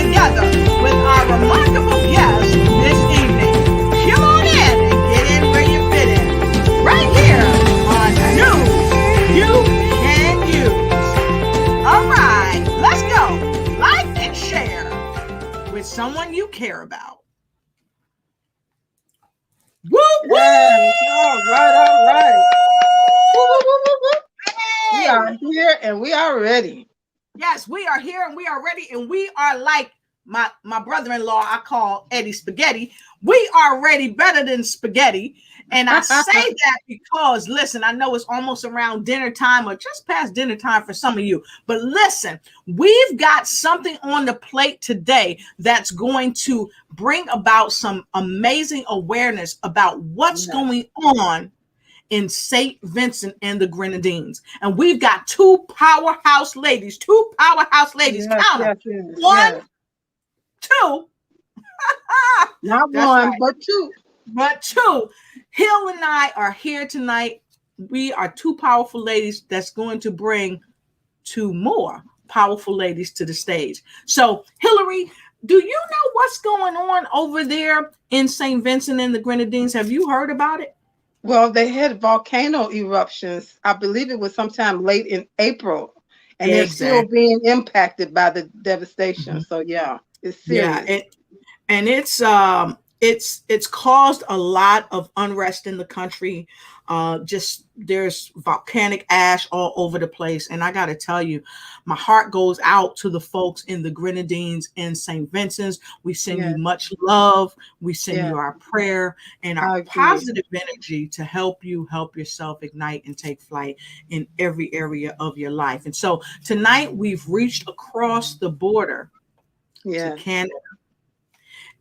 together with our remarkable guest this evening. Come on in and get in where you fit in. Right here on News You Can Use. All right, let's go. Like and share with someone you care about. Woo, woo! Yes, all right. Woo, woo, woo, woo, woo. We are here and we are ready. Yes, we are here and we are ready, and we are like my brother-in-law I call Eddie Spaghetti. We are ready better than spaghetti. And I say that because, listen, I know it's almost around dinner time or just past dinner time for some of you. But listen, we've got something on the plate today that's going to bring about some amazing awareness about what's going on in St. Vincent and the Grenadines. And we've got two powerhouse ladies. Count them. One, two. Not That's one, right. but two. Hill and I are here tonight. We are two powerful ladies that's going to bring two more powerful ladies to the stage. So, Hillary, do you know what's going on over there in St. Vincent and the Grenadines? Have you heard about it? Well, they had volcano eruptions. I believe it was sometime late in April, and they're still being impacted by the devastation. Mm-hmm. So yeah, it's serious. Yeah, and it's caused a lot of unrest in the country. Just there's volcanic ash all over the place. And I got to tell you, my heart goes out to the folks in the Grenadines and St. Vincent's. We send you much love. We send you our prayer and our positive energy to help you help yourself ignite and take flight in every area of your life. And so tonight we've reached across the border to Canada.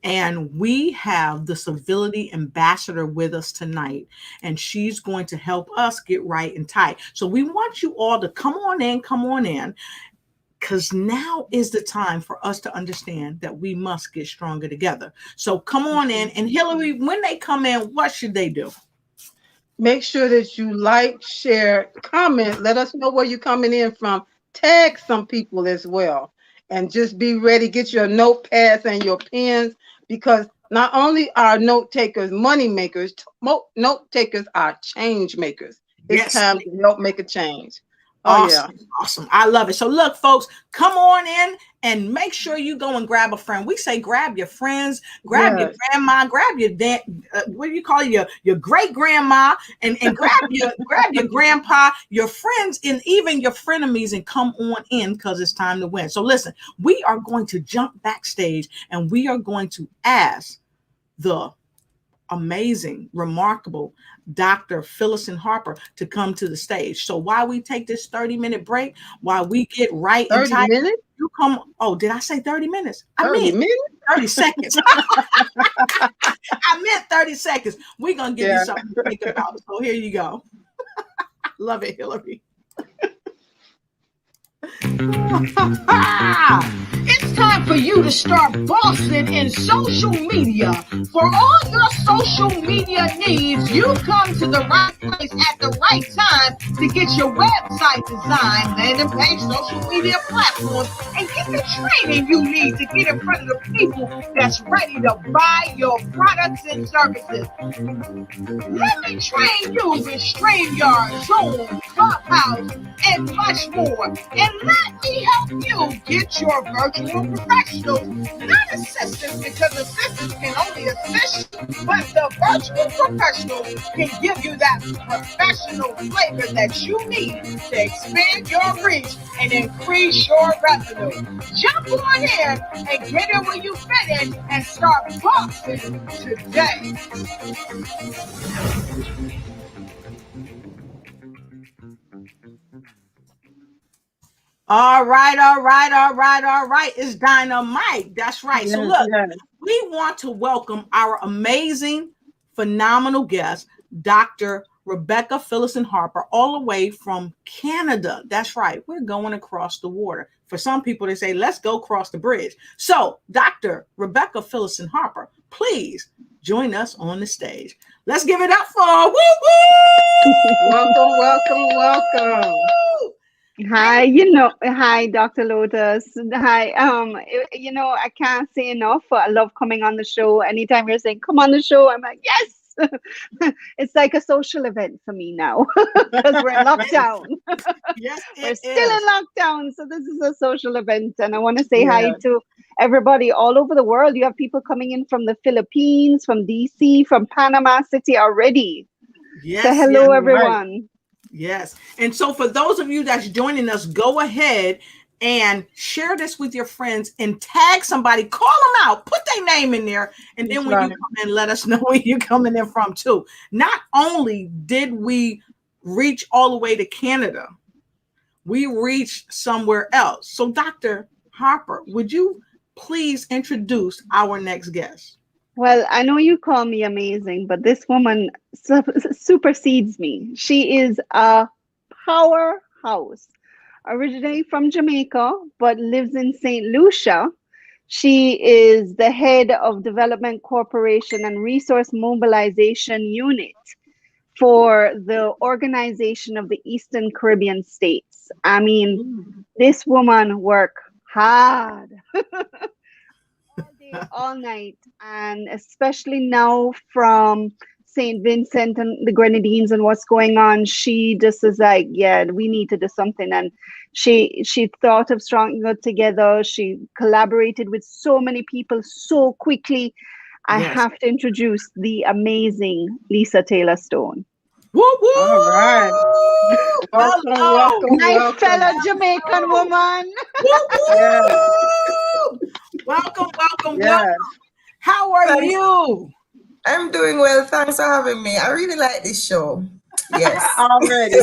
And we have the Civility ambassador with us tonight, and she's going to help us get right and tight. So we want you all to come on in, because now is the time for us to understand that we must get stronger together. So come on in. And Hillary, when they come in, what should they do? Make sure that you like, share, comment. Let us know where you're coming in from. Tag some people as well. And just be ready. Get your notepads and your pens, because not only are note takers money makers, note takers are change makers. It's time to help make a change. Awesome. I love it. So look, folks, come on in and make sure you go and grab a friend. We say grab your friends, grab your grandma, grab your dad, what do you call it? Your great grandma, and grab your grandpa, your friends, and even your frenemies, and come on in, because it's time to win. So listen, we are going to jump backstage and we are going to ask the amazing, remarkable Dr. Phyllis Harper to come to the stage. So while we take this 30-minute break, while we get right and tight, 30 minutes? You come. Oh, did I say 30 minutes? I meant 30 seconds. I meant 30 seconds. We're going to give you something to think about. So here you go. Love it, Hillary. It's time for you to start bossing in social media. For all your social media needs, you come to the right place at the right time to get your website designed, landing page, social media platforms, and get the training you need to get in front of the people that's ready to buy your products and services. Let me train you with StreamYard, Zoom, Clubhouse, and much more. And let me help you get your virtual professionals, not assistants, because assistants can only assist you, but the virtual professionals can give you that professional flavor that you need to expand your reach and increase your revenue. Jump on in and get in where you fit in and start boxing today. All right. It's dynamite. That's right. So look, we want to welcome our amazing, phenomenal guest, Dr. Rebecca Phyllis Harper, all the way from Canada. That's right. We're going across the water. For some people, they say, let's go across the bridge. So Dr. Rebecca Phyllis Harper, please join us on the stage. Let's give it up for Welcome. Hi, hi, Dr. Lotus. Hi. I can't say enough. I love coming on the show. Anytime you're saying, come on the show, I'm like, yes. It's like a social event for me now because we're in lockdown. Yes, We're it still in is. lockdown. So this is a social event. And I want to say hi Yeah. to everybody all over the world. You have people coming in from the Philippines, from DC, from Panama City already. So Yes, yes. hello, All right. everyone. Yes. And so for those of you that's joining us, go ahead and share this with your friends and tag somebody, call them out, put their name in there. And That's then when you right. come in, let us know where you're coming in from too. Not only did we reach all the way to Canada, we reached somewhere else. So Dr. Harper, would you please introduce our next guest? Well, I know you call me amazing, but this woman supersedes me. She is a powerhouse, originally from Jamaica, but lives in St. Lucia. She is the head of Development Corporation and Resource Mobilization Unit for the Organization of the Eastern Caribbean States. I mean, Mm. this woman work hard all day, all night, and especially now from St. Vincent and the Grenadines and what's going on, she just is like, yeah, we need to do something. And she thought of Strong Good together. She collaborated with so many people so quickly. I Yes. have to introduce the amazing Lisa Taylor Stone, Woo woo! All right. Welcome, Hello. welcome, my welcome. fellow Jamaican Hello. woman. Woo Yes, woo! Welcome, welcome, welcome. yes. How are Thanks. you? I'm doing well. Thanks for having me. I really like this show. Yes. Already.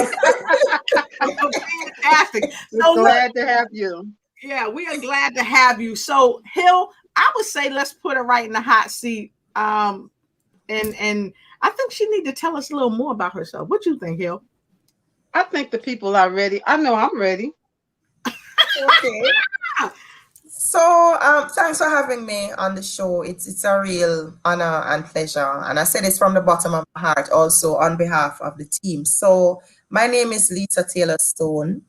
Fantastic. We're So look, glad to have you. yeah, we are glad to have you. So Hill, I would say let's put her right in the hot seat. And I think she need to tell us a little more about herself. What you think, Hill? I think the people are ready. I know I'm ready. Okay. So, thanks for having me on the show. It's a real honor and pleasure. And I say this from the bottom of my heart, also on behalf of the team. So, my name is Lisa Taylor Stone.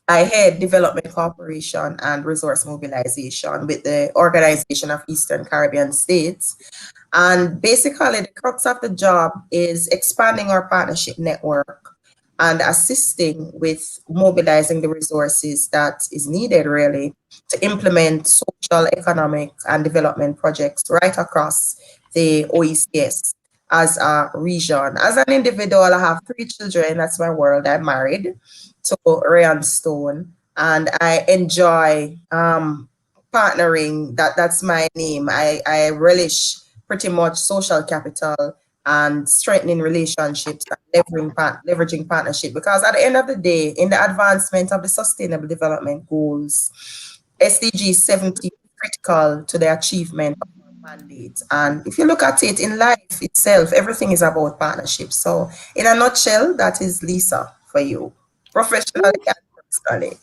I head Development Cooperation and Resource Mobilization with the Organization of Eastern Caribbean States. And basically, the crux of the job is expanding our partnership network and assisting with mobilizing the resources that is needed really to implement social, economic, and development projects right across the OECS as a region. As an individual, I have 3 children. That's my world. I'm married to Rayan Stone, and I enjoy partnering. That's my name. I relish pretty much social capital and strengthening relationships and leveraging partnership, because at the end of the day, in the advancement of the sustainable development goals, SDG 70 is critical to the achievement of our mandate. And if you look at it in life itself, everything is about partnership. So in a nutshell, that is Lisa for you, professionally Woo, and personally.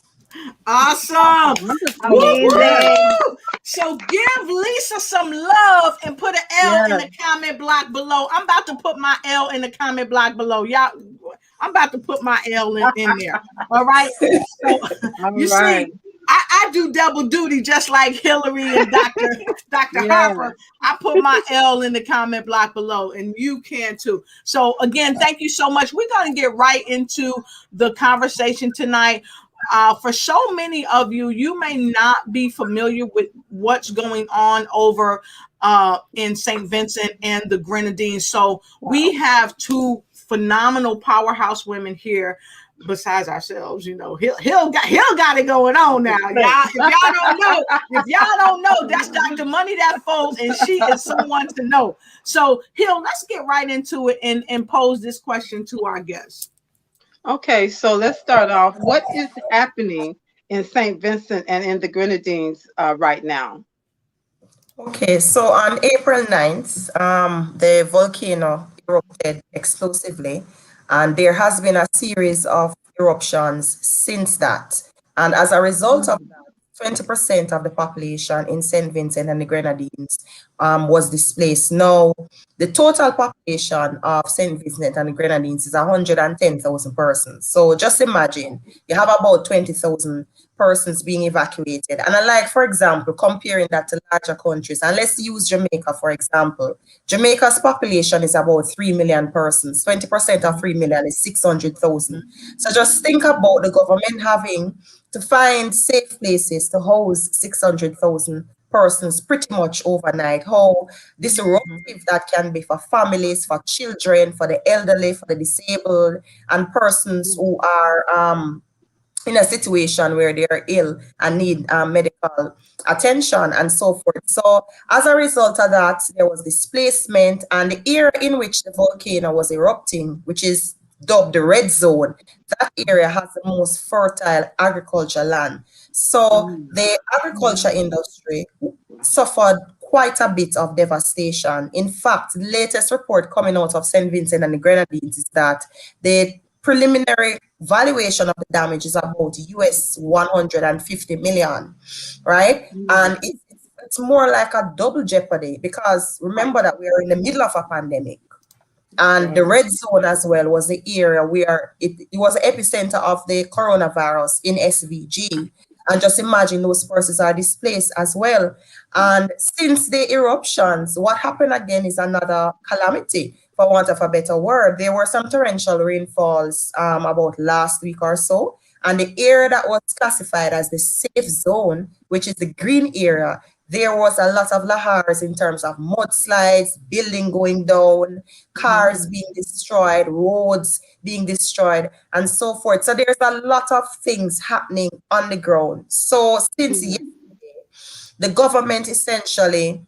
awesome. Woo Wonderful. Yes, Amazing. woo! So give Lisa some love and put an L in yes. the comment block below. I'm about to put my L in the comment block below. Y'all, I'm about to put my L in there. All right. So All you right. see, I do double duty just like Hillary and Dr. Yes. Harper. I put my L in the comment block below, and you can too. So again, thank you so much. We're gonna get right into the conversation tonight. For so many of you, you may not be familiar with what's going on over in St. Vincent and the Grenadines. So we have 2 phenomenal powerhouse women here. Besides ourselves, Hill got it going on now, y'all. If y'all don't know, that's Dr. Money That Folds, and she is someone to know. So Hill, let's get right into it and pose this question to our guests. Okay, so let's start off. What is happening in St. Vincent and in the Grenadines right now? Okay, so on April 9th, the volcano erupted explosively, and there has been a series of eruptions since that. And as a result of that, 20% of the population in St. Vincent and the Grenadines was displaced. Now, the total population of St. Vincent and the Grenadines is 110,000 persons. So just imagine you have about 20,000 persons being evacuated. And like, for example, comparing that to larger countries, and let's use Jamaica, for example. Jamaica's population is about 3 million persons. 20% of 3 million is 600,000. So just think about the government having to find safe places to house 600,000 persons pretty much overnight. How disruptive that can be for families, for children, for the elderly, for the disabled, and persons who are in a situation where they are ill and need medical attention and so forth. So as a result of that, there was displacement, and the area in which the volcano was erupting, which is dubbed the red zone, that area has the most fertile agriculture land. So the agriculture industry suffered quite a bit of devastation. In fact, the latest report coming out of St. Vincent and the Grenadines is that the preliminary valuation of the damage is about US 150 million, right? And it's more like a double jeopardy, because remember that we are in the middle of a pandemic. And the red zone as well was the area where it was the epicenter of the coronavirus in SVG. And just imagine those persons are displaced as well. And since the eruptions, what happened again is another calamity, for want of a better word. There were some torrential rainfalls about last week or so. And the area that was classified as the safe zone, which is the green area, there was a lot of lahars in terms of mudslides, building going down, cars being destroyed, roads being destroyed, and so forth. So there's a lot of things happening on the ground. So since yesterday, the government essentially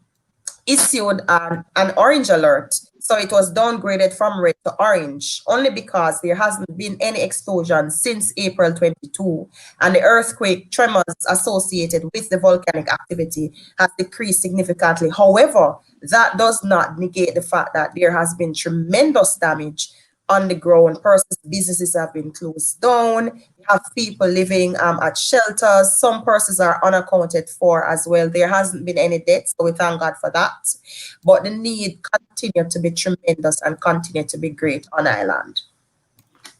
issued an orange alert. So it was downgraded from red to orange, only because there hasn't been any explosion since April 22, and the earthquake tremors associated with the volcanic activity has decreased significantly. However, that does not negate the fact that there has been tremendous damage on the ground. Persons, businesses have been closed down. You have people living at shelters. Some persons are unaccounted for as well. There hasn't been any deaths, so we thank God for that. But the need continued to be tremendous and continue to be great on island.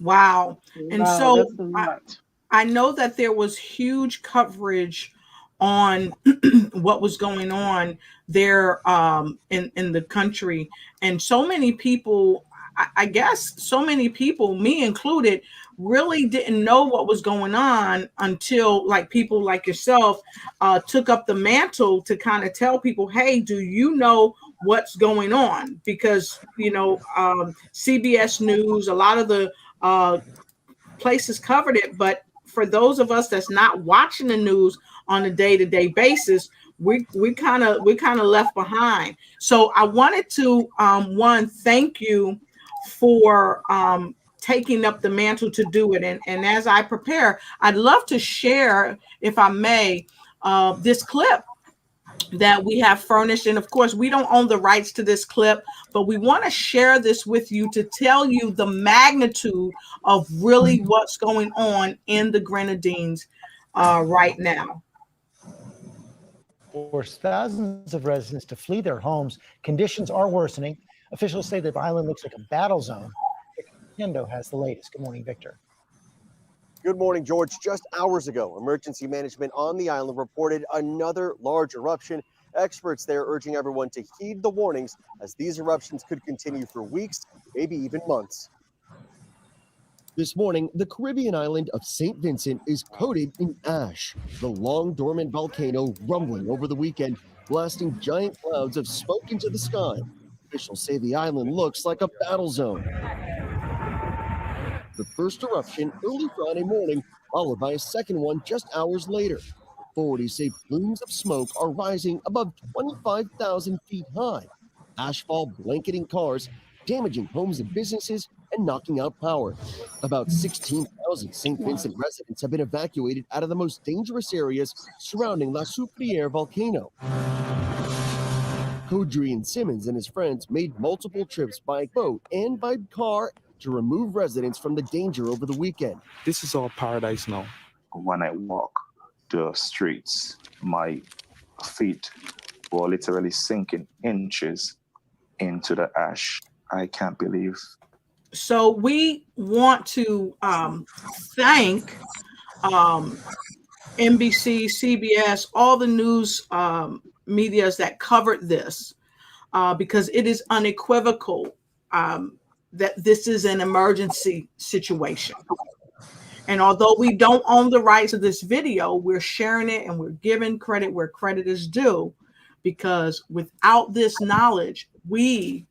Wow. And so that's a lot. I know that there was huge coverage on what was going on there in the country, and so many people, I guess so many people, me included, really didn't know what was going on until like people like yourself took up the mantle to kind of tell people, hey, do you know what's going on? Because, you know, CBS News, a lot of the places covered it, but for those of us that's not watching the news on a day-to-day basis, we kind of left behind. So I wanted to one, thank you for taking up the mantle to do it. And as I prepare, I'd love to share, if I may, this clip that we have furnished. And of course, we don't own the rights to this clip, but we want to share this with you to tell you the magnitude of really what's going on in the Grenadines right now. Forced thousands of residents to flee their homes. Conditions are worsening. Officials say that the island looks like a battle zone. Kendo has the latest. Good morning, Victor. Good morning, George. Just hours ago, emergency management on the island reported another large eruption. Experts there urging everyone to heed the warnings, as these eruptions could continue for weeks, maybe even months. This morning, the Caribbean island of St. Vincent is coated in ash. The long dormant volcano rumbling over the weekend, blasting giant clouds of smoke into the sky. Officials say the island looks like a battle zone. The first eruption early Friday morning, followed by a second one just hours later. Authorities say plumes of smoke are rising above 25,000 feet high. Ashfall blanketing cars, damaging homes and businesses, and knocking out power. About 16,000 St. Vincent residents have been evacuated out of the most dangerous areas surrounding La Soufriere volcano. Codrian Simmons and his friends made multiple trips by boat and by car to remove residents from the danger over the weekend. This is all paradise now. When I walk, the streets, my feet were literally sinking inches into the ash. I can't believe. So we want to thank NBC, CBS, all the news medias that covered this because it is unequivocal that this is an emergency situation. And although we don't own the rights of this video, we're sharing it and we're giving credit where credit is due, because without this knowledge, we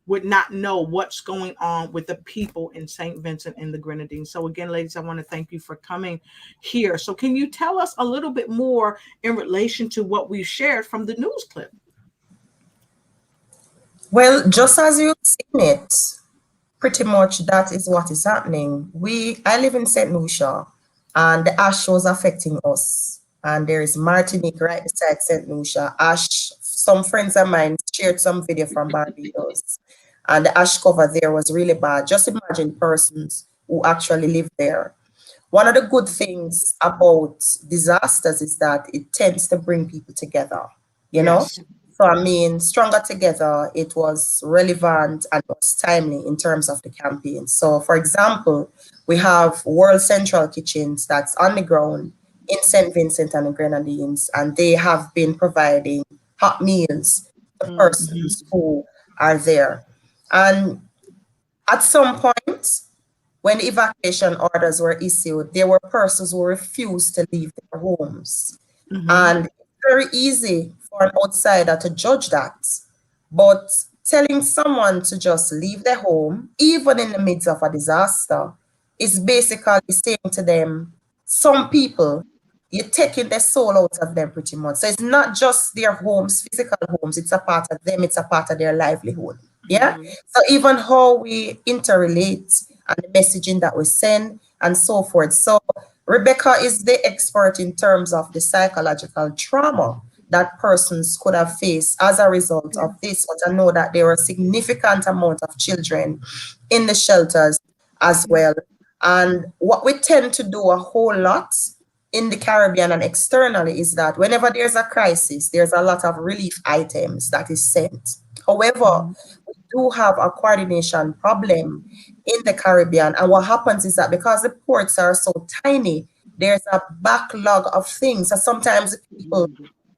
would not know what's going on with the people in St. Vincent and the Grenadines. So again, ladies, I want to thank you for coming here. So can you tell us a little bit more in relation to what we shared from the news clip? Well, just as you've seen it, pretty much that is what is happening. I live in St. Lucia, and the ash was affecting us. And there is Martinique right beside St. Lucia. Ash, some friends of mine shared some video from Barbados, and the ash cover there was really bad. Just imagine persons who actually live there. One of the good things about disasters is that it tends to bring people together, you know? So, I mean, Stronger Together, it was relevant and it was timely in terms of the campaign. So, for example, we have World Central Kitchens that's on the ground in St. Vincent and the Grenadines, and they have been providing hot meals to persons who are there. And at some point, when evacuation orders were issued, there were persons who refused to leave their homes. And very easy for an outsider to judge that. But telling someone to just leave their home, even in the midst of a disaster, is basically saying to them, some people, you're taking their soul out of them pretty much. So it's not just their homes, physical homes, it's a part of them, it's a part of their livelihood. Yeah? So even how we interrelate and the messaging that we send and so forth. So Rebecca is the expert in terms of the psychological trauma that persons could have faced as a result of this. But I know that there are a significant amount of children in the shelters as well. And what we tend to do a whole lot in the Caribbean and externally is that whenever there's a crisis, there's a lot of relief items that is sent. However, we do have a coordination problem in the Caribbean. And what happens is that because the ports are so tiny, there's a backlog of things. So sometimes people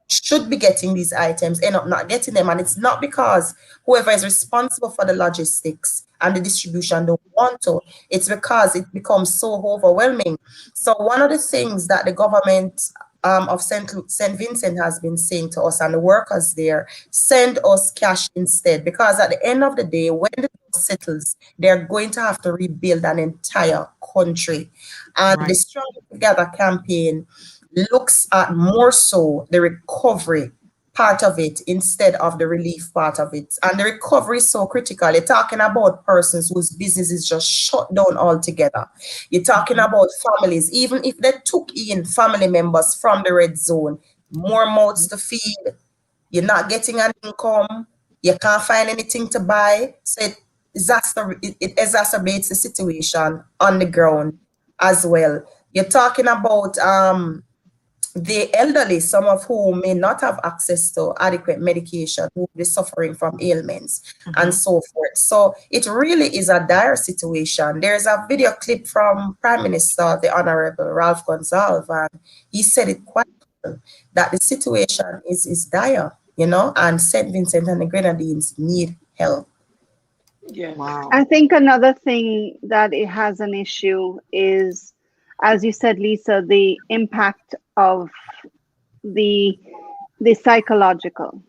should be getting these items, end up not getting them. And it's not because whoever is responsible for the logistics and the distribution don't want to. It's because it becomes so overwhelming. So one of the things that the government of St. Vincent has been saying to us and the workers there, send us cash instead, because at the end of the day, when the dust settles, they're going to have to rebuild an entire country. And the Stronger Together campaign looks at more so the recovery part of it instead of the relief part of it. And the recovery is so critical. You're talking about persons whose business is just shut down altogether. You're talking about families, even if they took in family members from the red zone, more mouths to feed, you're not getting an income, you can't find anything to buy. So it exacerbates the situation on the ground as well. You're talking about the elderly, some of whom may not have access to adequate medication, who will be suffering from ailments and so forth. So it really is a dire situation. There's a video clip from Prime Minister, the Honorable Ralph Gonsalves, and he said it quite well, that the situation is dire, you know, and St. Vincent and the Grenadines need help. Yeah. Wow. I think another thing that it has an issue is, as you said, Lisa, the impact of the psychological.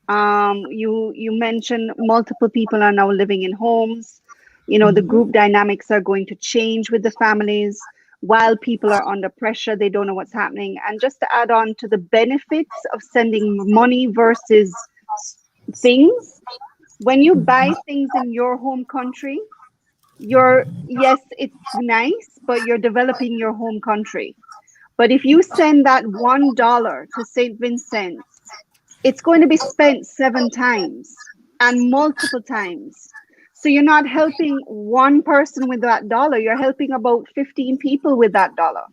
You mentioned multiple people are now living in homes. You know, the group dynamics are going to change with the families. While people are under pressure, they don't know what's happening. And just to add on to the benefits of sending money versus things, when you buy things in your home country, yes, it's nice, but you're developing your home country. But if you send that $1 to St. Vincent, it's going to be spent 7 times and multiple times. So you're not helping one person with that dollar, you're helping about 15 people with that dollar.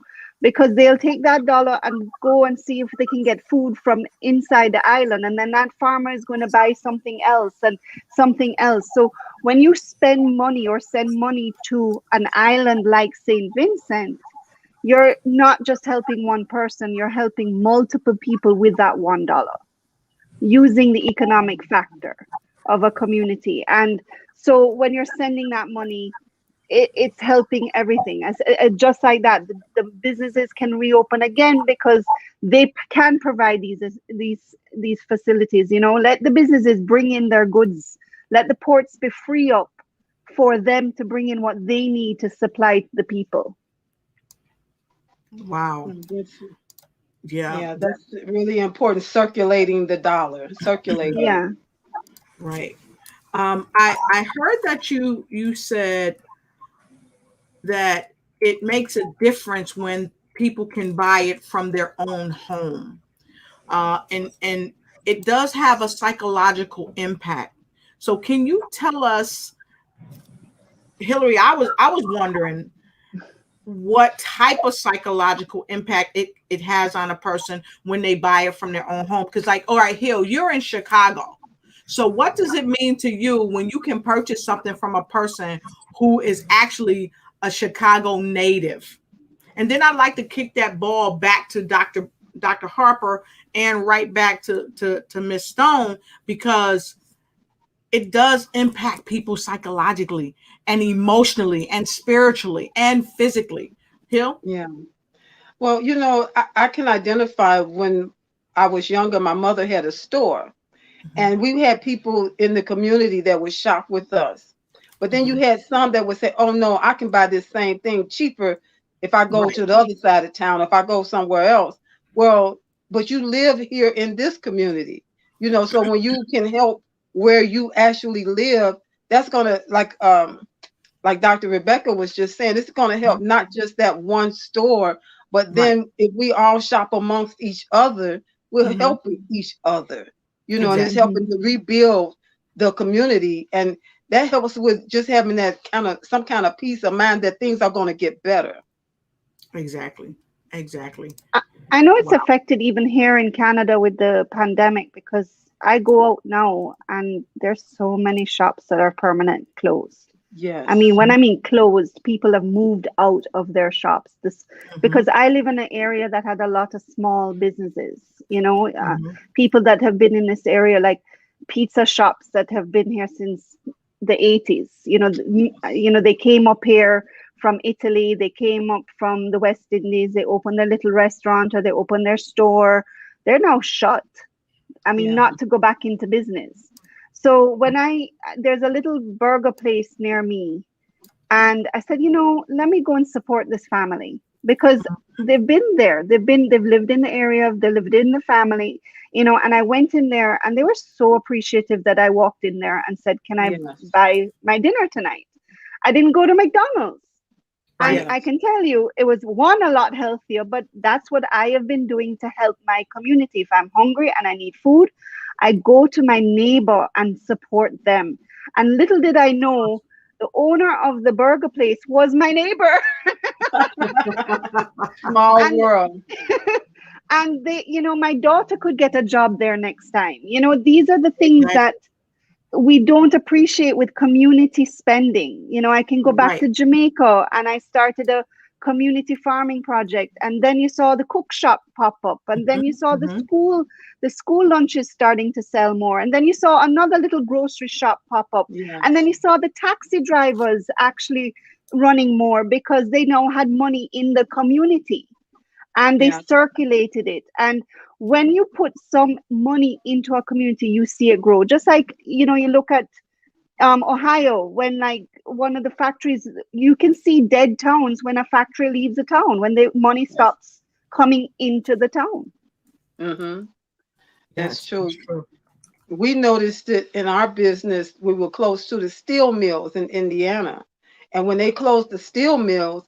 because they'll take that dollar and go and see if they can get food from inside the island, and then that farmer is going to buy something else and something else. So when you spend money or send money to an island like St. Vincent, you're not just helping one person, you're helping multiple people with that $1, using the economic factor of a community. And so when you're sending that money, it's helping everything. As just like that, the businesses can reopen again because they can provide these facilities. You know, let the businesses bring in their goods. Let the ports be free up for them to bring in what they need to supply the people. Wow. Yeah, that's really important. Circulating the dollar, circulating. Yeah. Right. I heard that you said that it makes a difference when people can buy it from their own home, and it does have a psychological impact. So can you tell us, Hillary? I was wondering what type of psychological impact it has on a person when they buy it from their own home. Because, like, all right, Hill, you're in Chicago. So what does it mean to you when you can purchase something from a person who is actually a Chicago native? And then I'd like to kick that ball back to Dr. Harper and right back to Ms. Stone, because it does impact people psychologically and emotionally and spiritually and physically. Hill? Yeah. Well, you know, I can identify when I was younger, my mother had a store, and we had people in the community that would shop with us. But then you had some that would say, oh, no, I can buy this same thing cheaper if I go to the other side of town, if I go somewhere else. Well, but you live here in this community, you know, so when you can help where you actually live, that's going to, like Dr. Rebecca was just saying, it's going to help not just that one store, but then if we all shop amongst each other, we're helping each other, you know, and it's helping to rebuild the community. And that helps with just having that some kind of peace of mind that things are going to get better. Exactly. I know it's affected even here in Canada with the pandemic, because I go out now and there's so many shops that are permanent closed. Yes. I mean, when I mean closed, people have moved out of their shops. Because I live in an area that had a lot of small businesses, you know, people that have been in this area, like pizza shops that have been here since the 80s. You know, they came up here from Italy, they came up from the West Indies, they opened their little restaurant or they opened their store. They're now shut. I mean, not to go back into business. So when there's a little burger place near me, and I said, you know, let me go and support this family, because they've been there. They've lived in the area, they lived in the family, you know, and I went in there and they were so appreciative that I walked in there and said, can I buy my dinner tonight? I didn't go to McDonald's. And I can tell you, it was a lot healthier, but that's what I have been doing to help my community. If I'm hungry and I need food, I go to my neighbor and support them. And little did I know, the owner of the burger place was my neighbor. Small world. And they, you know, my daughter could get a job there next time. You know, these are the things that we don't appreciate with community spending. You know, I can go back to Jamaica, and I started a community farming project, and then you saw the cook shop pop up, and then you saw the school lunches starting to sell more, and then you saw another little grocery shop pop up, and then you saw the taxi drivers actually running more because they now had money in the community and they circulated it. And when you put some money into a community, you see it grow. Just like, you know, you look at Ohio, when like one of the factories, you can see dead towns when a factory leaves a town, when the money stops coming into the town. That's true. We noticed it in our business. We were close to the steel mills in Indiana. And when they closed the steel mills,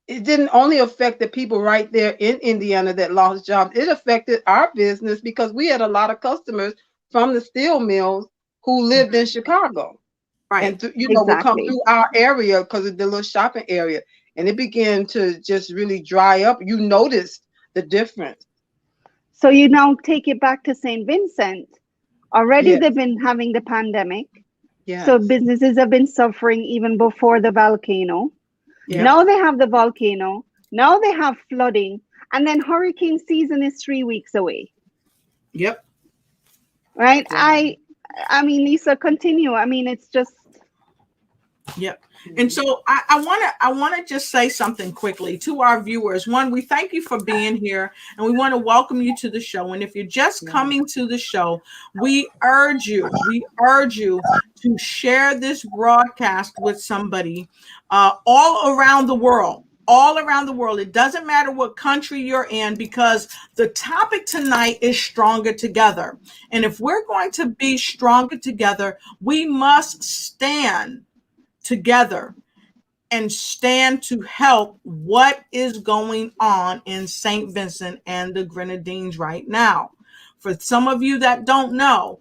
it didn't only affect the people right there in Indiana that lost jobs. It affected our business because we had a lot of customers from the steel mills who lived in Chicago. And, you know, would come through our area because of the little shopping area. and it began to just really dry up. You noticed the difference. So you now take it back to St. Vincent. Already Yes. they've been having the pandemic. Yes. So businesses have been suffering even before the volcano. Yep. Now they have the volcano. Now they have flooding. And then hurricane season is 3 weeks away. Yep. Right? Yeah. I mean, Lisa, continue. I mean, it's just. Yep. And so I wanna just say something quickly to our viewers. One, we thank you for being here, and we want to welcome you to the show. And if you're just coming to the show, we urge you to share this broadcast with somebody all around the world. All around the world. It doesn't matter what country you're in, because the topic tonight is stronger together. And if we're going to be stronger together, we must stand together and stand to help what is going on in St. Vincent and the Grenadines right now. For some of you that don't know,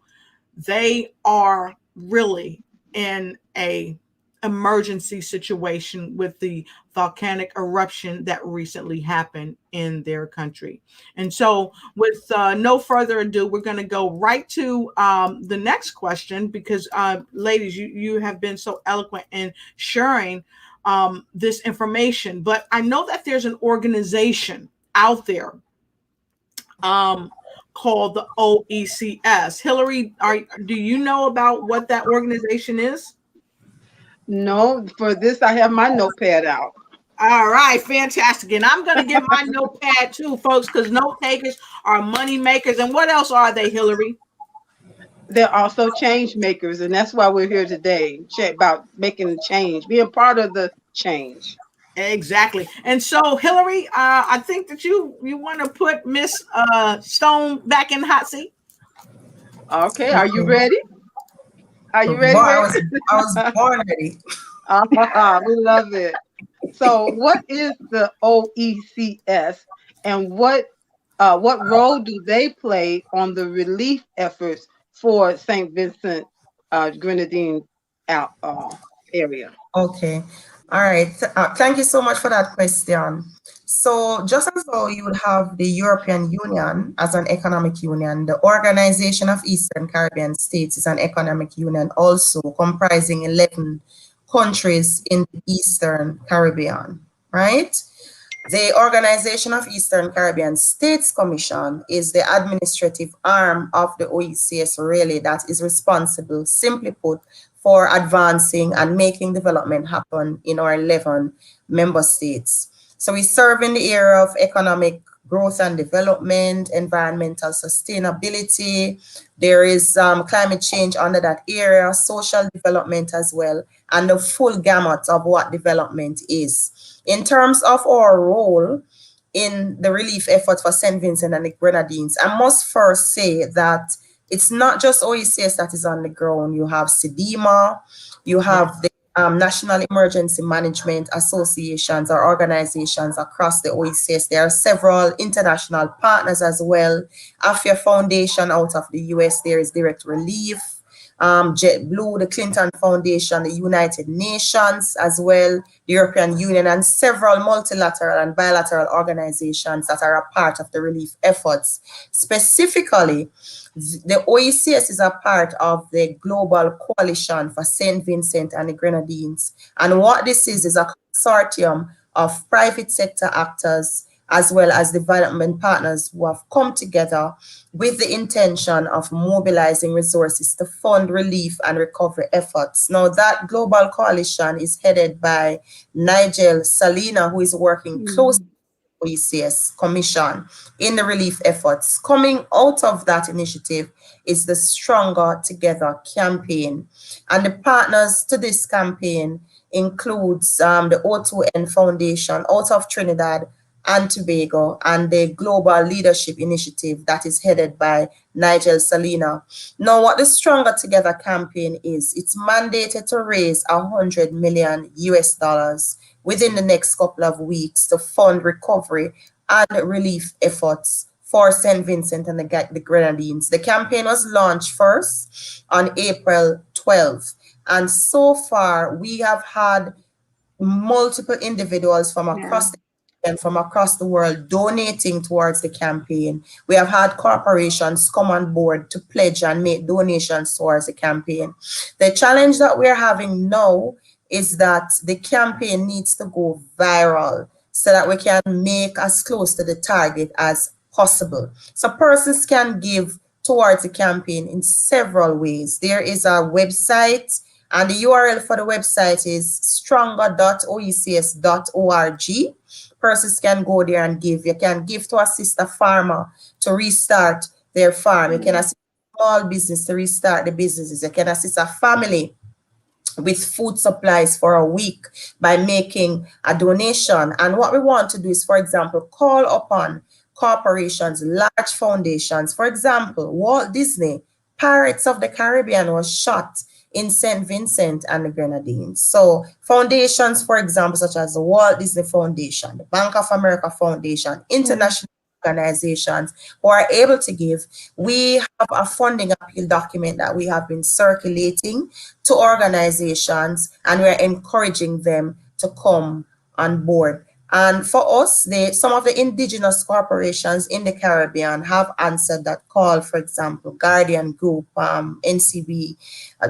they are really in a emergency situation with the volcanic eruption that recently happened in their country. And so with no further ado, we're going to go right to the next question, because ladies, you have been so eloquent in sharing this information. But I know that there's an organization out there called the OECS. Hillary, do you know about what that organization is? No, for this, I have my notepad out. All right, fantastic. And I'm going to get my notepad too, folks, because note takers are money makers. And what else are they, Hillary? They're also change makers, and that's why we're here today, about making the change, being part of the change. Exactly. And so, Hillary, I think that you want to put Miss Stone back in the hot seat. Okay, are you ready? Are you ready? I was born ready. We love it. So, what is the OECS, and what role do they play on the relief efforts for St. Vincent Grenadines area? Okay. All right. Thank you so much for that question. So just as though you would have the European Union as an economic union, the Organization of Eastern Caribbean States is an economic union also, comprising 11 countries in the Eastern Caribbean, right? The Organization of Eastern Caribbean States Commission is the administrative arm of the OECS, really, that is responsible, simply put, for advancing and making development happen in our 11 member states. So we serve in the area of economic growth and development, environmental sustainability. There is climate change under that area, social development as well, and the full gamut of what development is. In terms of our role in the relief effort for St. Vincent and the Grenadines, I must first say that it's not just OECS that is on the ground. You have SEDIMA, you have the National Emergency Management Associations or organizations across the OECS. There are several international partners as well. AFIA Foundation out of the US, there is Direct Relief, JetBlue, the Clinton Foundation, the United Nations as well, the European Union, and several multilateral and bilateral organizations that are a part of the relief efforts. Specifically, the OECS is a part of the Global Coalition for St. Vincent and the Grenadines. And what this is a consortium of private sector actors as well as development partners who have come together with the intention of mobilizing resources to fund relief and recovery efforts. Now, that global coalition is headed by Nigel Salina, who is working closely with the OECS Commission in the relief efforts. Coming out of that initiative is the Stronger Together campaign. And the partners to this campaign includes the O2N Foundation out of Trinidad and Tobago, and the Global Leadership Initiative that is headed by Nigel Salina. Now, what the Stronger Together campaign is, it's mandated to raise $100 million within the next couple of weeks to fund recovery and relief efforts for St. Vincent and the Grenadines. The campaign was launched first on April 12th, and so far we have had multiple individuals from Yeah. across the and from across the world donating towards the campaign. We have had corporations come on board to pledge and make donations towards the campaign. The challenge that we're having now is that the campaign needs to go viral so that we can make as close to the target as possible. So persons can give towards the campaign in several ways. There is a website, and the URL for the website is stronger.oecs.org. Persons can go there and give. You can give to assist a farmer to restart their farm. You can assist a small business to restart the businesses. You can assist a family with food supplies for a week by making a donation. And what we want to do is, for example, call upon corporations, large foundations. For example, Walt Disney, Pirates of the Caribbean was shot in St. Vincent and the Grenadines. So foundations, for example, such as the Walt Disney Foundation, the Bank of America Foundation, international organizations who are able to give, we have a funding appeal document that we have been circulating to organizations, and we're encouraging them to come on board. And for us, some of the indigenous corporations in the Caribbean have answered that call. For example, Guardian Group, NCB,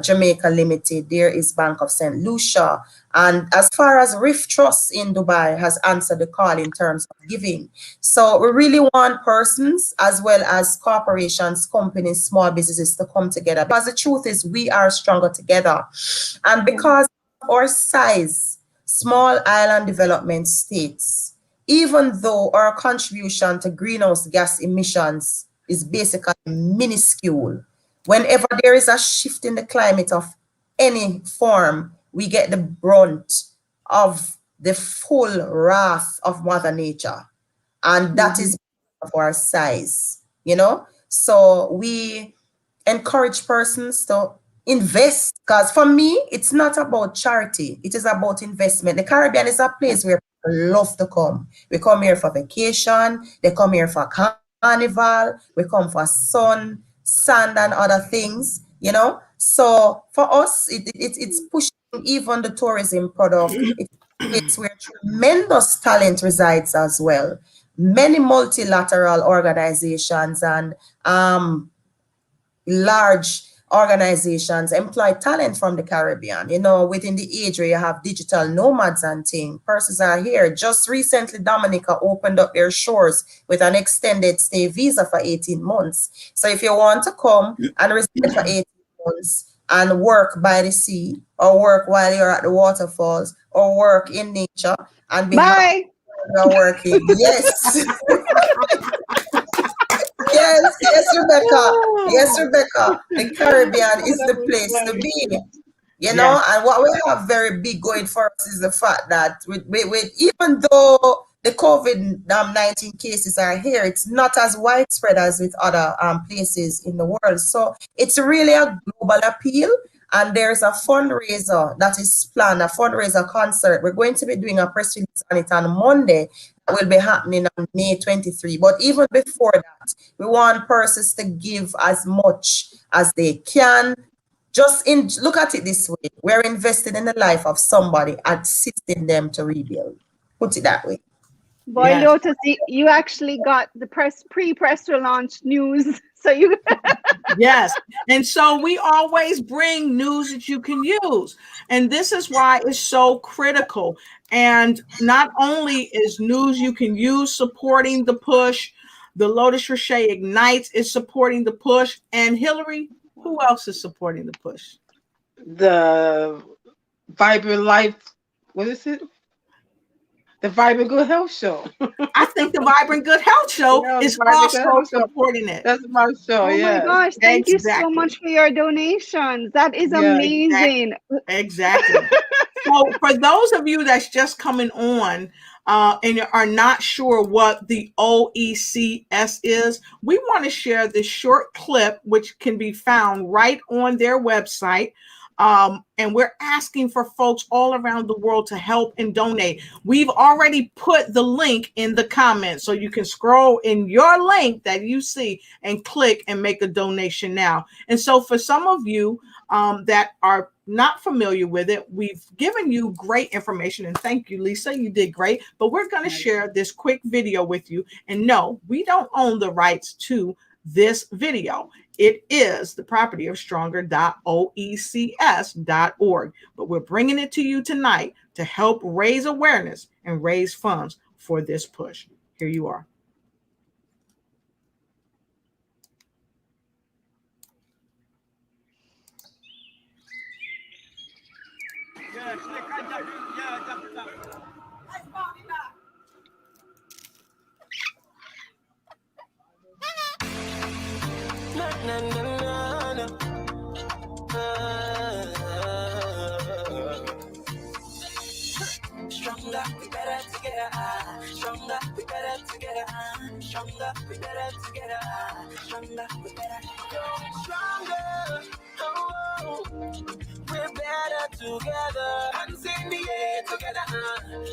Jamaica Limited, there is Bank of St. Lucia. And as far as Rift Trust in Dubai has answered the call in terms of giving. So we really want persons as well as corporations, companies, small businesses to come together, because the truth is we are stronger together. And because of our size, small island development states, even though our contribution to greenhouse gas emissions is basically minuscule, whenever there is a shift in the climate of any form, we get the brunt of the full wrath of Mother Nature. And that is of our size, you know? So we encourage persons to invest, because for me, it's not about charity. It is about investment. The Caribbean is a place where people love to come. We come here for vacation. They come here for carnival. We come for sun, sand, and other things, you know? So for us, it's pushing even the tourism product. It's a place where tremendous talent resides as well. Many multilateral organizations and large organizations employ talent from the Caribbean. You know, within the age where you have digital nomads and things, persons are here. Just recently, Dominica opened up their shores with an extended stay visa for 18 months. So if you want to come and reside for 18 months and work by the sea, or work while you're at the waterfalls, or work in nature and be happy while you're working, yes. Yes, Rebecca. The Caribbean is the place to be. You know, and what we have very big going for us is the fact that with even though the COVID-19 cases are here, it's not as widespread as with other places in the world. So it's really a global appeal. And there's a fundraiser that is planned, a fundraiser concert. We're going to be doing a press release on it on Monday. That will be happening on May 23. But even before that, we want persons to give as much as they can. Look at it this way. We're invested in the life of somebody, assisting them to rebuild. Put it that way. Boy, yes. Lotus, you actually got the pre-press relaunch news. So you yes. And so we always bring news that you can use. And this is why it's so critical. And not only is news you can use supporting the push, the Lotus Richey Ignites is supporting the push. And Hillary, who else is supporting the push? The Vibrant Life, what is it? The Vibrant Good Health Show. I think the Vibrant Good Health Show is also supporting it. That's my show. Oh my gosh! Thank you so much for your donations. That is amazing. Exactly. So for those of you that's just coming on and are not sure what the OECS is, we want to share this short clip, which can be found right on their website. And we're asking for folks all around the world to help and donate. We've already put the link in the comments, so you can scroll in your link that you see and click and make a donation now. And so for some of you that are not familiar with it, we've given you great information, and thank you, Lisa, you did great. But we're going to share this quick video with you. And no, we don't own the rights to this video. It is the property of stronger.oecs.org, but we're bringing it to you tonight to help raise awareness and raise funds for this push. Here you are. Stronger, we better together. Stronger, we better together. Stronger, we better together. Stronger, we better. Stronger, oh, we're better together. Hands in the air together.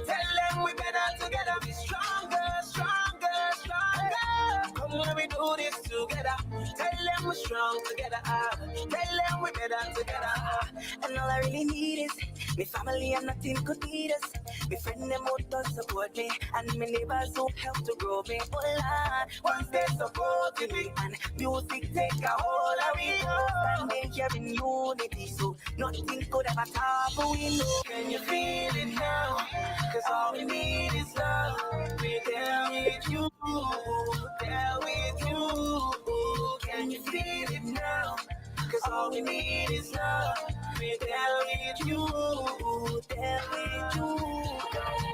Tell them we better together. Be stronger, stronger, stronger. Come on, we do this together. Tell them we're strong together. Tell them we better together. And all I really need is my family and nothing could beat us. My friend them out to support me, and my neighbors who help to grow me. Oh Lord, once they supporting me, and music take a hold of me. Standing here in unity, so nothing could ever stop we know. Can you feel it now? Cause all we need is love. We're there with you, there with you. Can you feel it now? Cause all we need is love. We're there with you, there with you.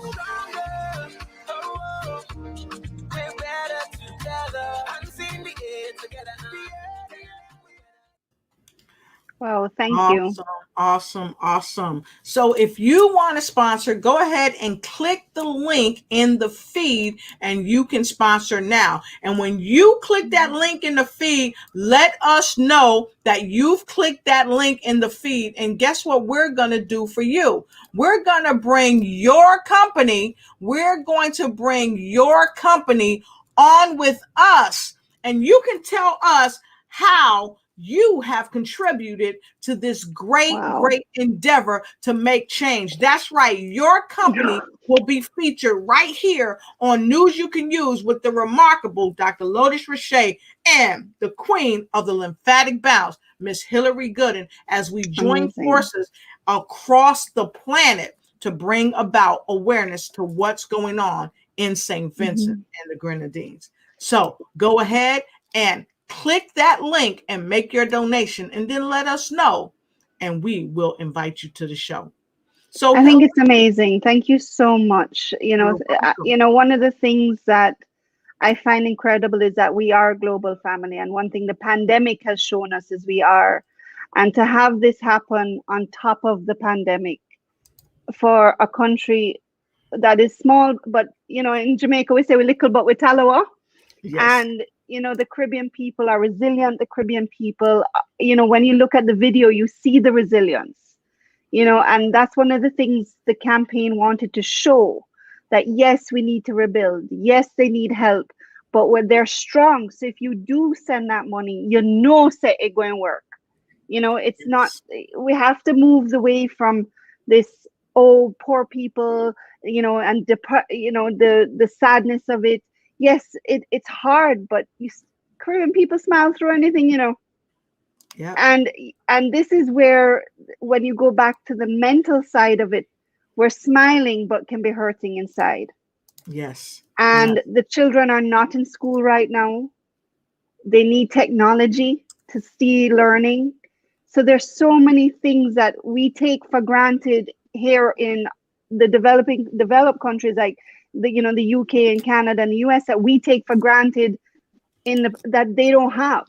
Stronger, oh, we're better together. Hands in the air together. Wow, thank you. Awesome. So if you want to sponsor, go ahead and click the link in the feed and you can sponsor now. And when you click that link in the feed, let us know that you've clicked that link in the feed. And guess what we're going to do for you? We're going to bring your company. We're going to bring your company on with us. And you can tell us how you have contributed to this great endeavor to make change. That's right. Your company will be featured right here on News You Can Use with the remarkable Dr. Lotus Richey and the queen of the lymphatic bounce, Miss Hillary Gooden, as we join forces across the planet to bring about awareness to what's going on in St. Vincent and the Grenadines. So go ahead and click that link and make your donation, and then let us know, and we will invite you to the show. So I think it's amazing. Thank you so much. One of the things that I find incredible is that we are a global family, and one thing the pandemic has shown us is we are. And to have this happen on top of the pandemic for a country that is small, but in Jamaica we say we're little but we're Talawa. Yes. And the Caribbean people are resilient. The Caribbean people, when you look at the video, you see the resilience, and that's one of the things the campaign wanted to show, that yes, we need to rebuild. Yes, they need help, but when they're strong. So if you do send that money, say it's going to work. It's not, we have to move away from this, poor people, and the sadness of it. Yes, it's hard, but Caribbean people smile through anything, Yeah. And this is where, when you go back to the mental side of it, we're smiling but can be hurting inside. Yes. And the children are not in school right now. They need technology to see learning. So there's so many things that we take for granted here in the developed countries, like the UK and Canada and the US, that we take for granted that they don't have,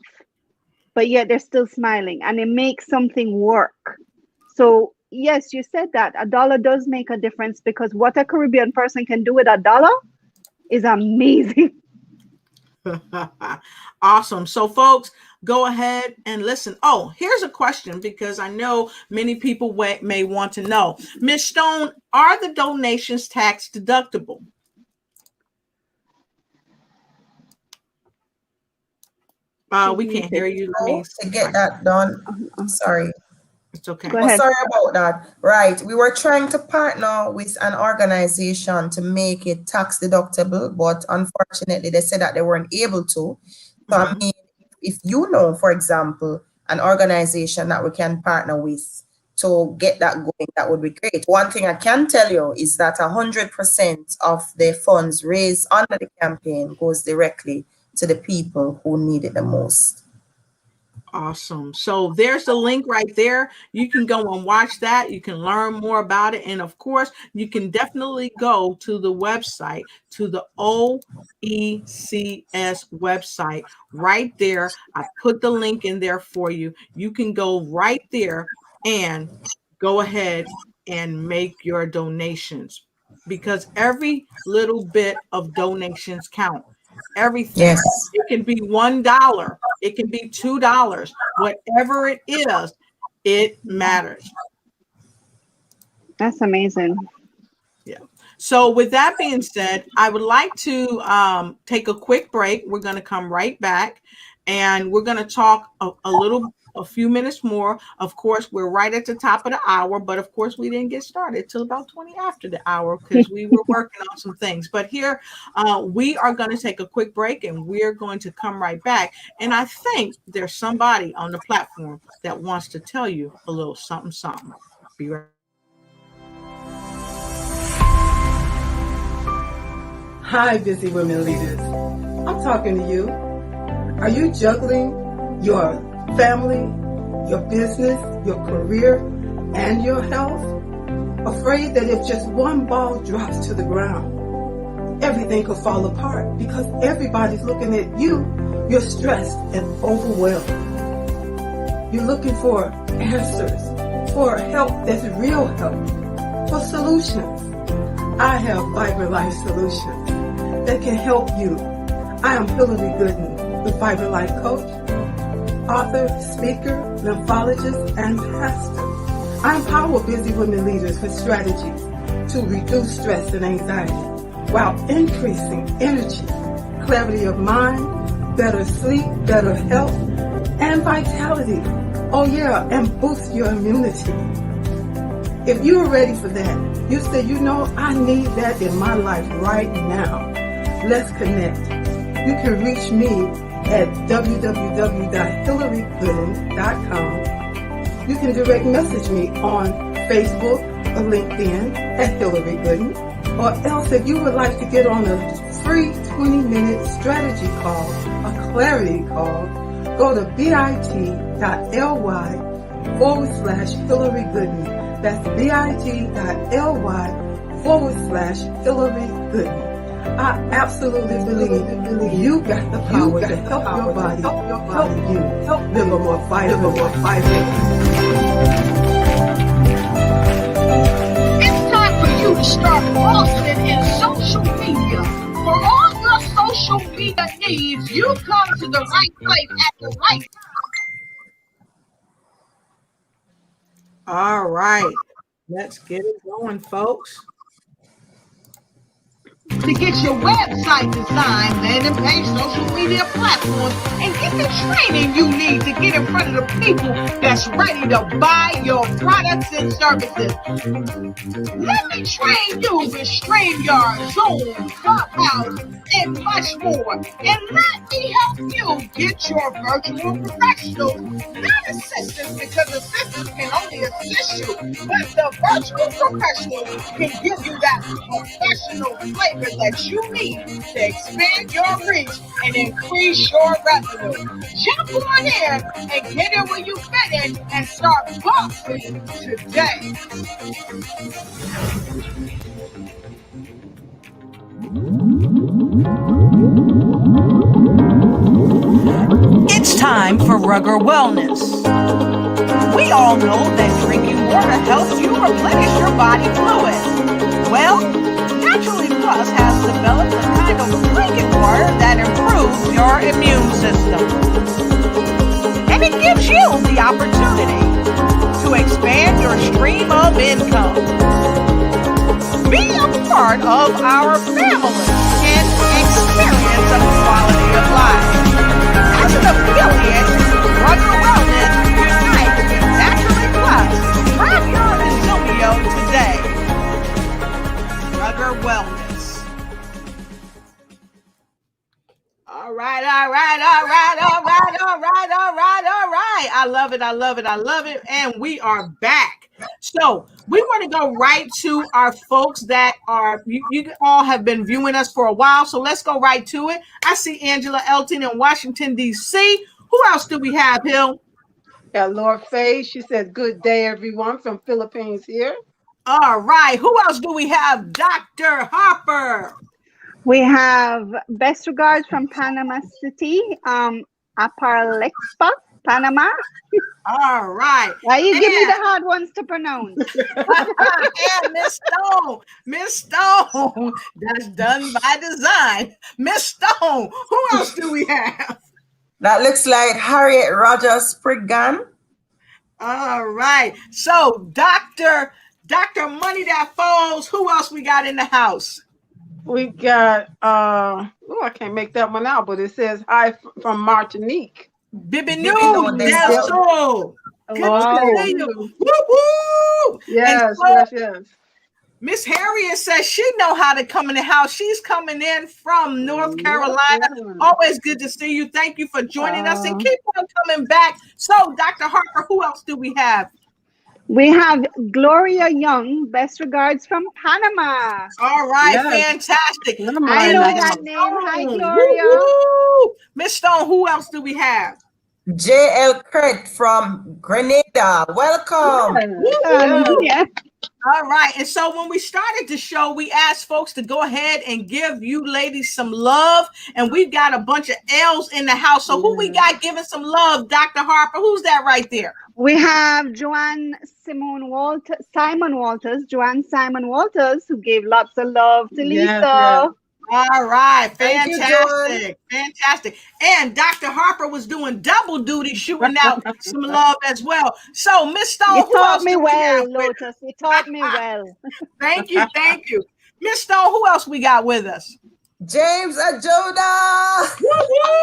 but yet they're still smiling, and it makes something work. So yes, you said that $1 does make a difference, because what a Caribbean person can do with $1 is amazing. Awesome. So, folks, go ahead and listen. Oh, here's a question, because I know many people may want to know. Ms. Stone, are the donations tax deductible? We can't hear you. To get that done. Sorry. It's okay. Go ahead. Sorry about that. Right. We were trying to partner with an organization to make it tax deductible, but unfortunately they said that they weren't able to. So I mean, if you know, for example, an organization that we can partner with to get that going, that would be great. One thing I can tell you is that 100% of the funds raised under the campaign goes directly to the people who need it the most. Awesome. So there's the link right there. You can go and watch that. You can learn more about it. And of course, you can definitely go to the website, to the OECS website right there. I put the link in there for you. You can go right there and go ahead and make your donations, because every little bit of donations count. Everything. Yes. It can be $1, it can be $2, whatever it is, it matters. That's amazing. Yeah. So with that being said, I would like to take a quick break. We're going to come right back, and we're going to talk a few minutes more. Of course, we're right at the top of the hour, but of course we didn't get started till about 20 after the hour, because we were working on some things. But here we are going to take a quick break, and we're going to come right back. And I think there's somebody on the platform that wants to tell you a little something. Be right. Hi, busy women leaders. I'm talking to you. Are you juggling your family, your business, your career, and your health? Afraid that if just one ball drops to the ground, everything could fall apart because everybody's looking at you. You're stressed and overwhelmed. You're looking for answers, for help that's real help, for solutions. I have Vibrant Life Solutions that can help you. I am Hillary Gooden, the Vibrant Life Coach, author, speaker, lymphologist, and pastor. I empower busy women leaders with strategies to reduce stress and anxiety while increasing energy, clarity of mind, better sleep, better health, and vitality. Oh yeah, and boost your immunity. If you're ready for that, you say, you know, I need that in my life right now. Let's connect. You can reach me at www.hillarygooden.com. You can direct message me on Facebook or LinkedIn at Hillary Gooden. Or else, if you would like to get on a free 20-minute strategy call, a clarity call, go to bit.ly/Hillary Gooden. That's bit.ly/Hillary Gooden. I absolutely believe you got the power to help your body, help you live a more vibrant. It's time for you to start bossing in social media. For all your social media needs, you come to the right place at the right time. All right. Let's get it going, folks. To get your website designed, landing page, social media platforms, and get the training you need to get in front of the people that's ready to buy your products and services. Let me train you with StreamYard, Zoom, Clubhouse, and much more. And let me help you get your virtual professionals, not assistants, because assistants can only assist you, but the virtual professional can give you that professional flavor that you need to expand your reach and increase your revenue. Jump on in and get in where you fit in and start bossing today. It's time for Rugger Wellness. We all know that drinking water helps you replenish your body fluids. Well, not Naturally Plus has developed a kind of drinking water that improves your immune system. And it gives you the opportunity to expand your stream of income. Be a part of our family and experience a quality of life. As an affiliate, Rugger Wellness unites with Naturally Plus. Grab your Zumio today. Rugger Wellness. All right. I love it. And we are back. So we want to go right to our folks that are, you all have been viewing us for a while. So let's go right to it. I see Angela Elton in Washington, D.C. Who else do we have, Hill? Yeah, Lord Faye, she said, good day, everyone, from Philippines here. All right. Who else do we have? Dr. Harper. We have best regards from Panama City, Aparlexpa, Panama. All right. Why you give me the hard ones to pronounce? And Miss Stone, that's done by design. Miss Stone, who else do we have? That looks like Harriet Rogers Spriggan. All right. So Dr. Money That Falls, who else we got in the house? We got, I can't make that one out, but it says hi from Martinique. Bibino del Sol. Good to see you. Woo-hoo! Yes. Miss Harriet says she know how to come in the house. She's coming in from North Carolina. Always good to see you. Thank you for joining us and keep on coming back. So, Dr. Harper, who else do we have? We have Gloria Young, best regards from Panama. All right, fantastic. I know that name. Hi, Gloria. Miss Stone, who else do we have? J.L. Kurt from Grenada. Welcome. Yeah. All right. And so when we started the show, we asked folks to go ahead and give you ladies some love. And we've got a bunch of L's in the house. So who we got giving some love, Dr. Harper? Who's that right there? We have Joanne Simon Walters, who gave lots of love to Lisa. All right, fantastic. And Dr. Harper was doing double duty, shooting out some love as well. So, Miss Stone, you taught me well, Lotus. You taught me well. Thank you. Miss Stone, who else we got with us? James Ajoda.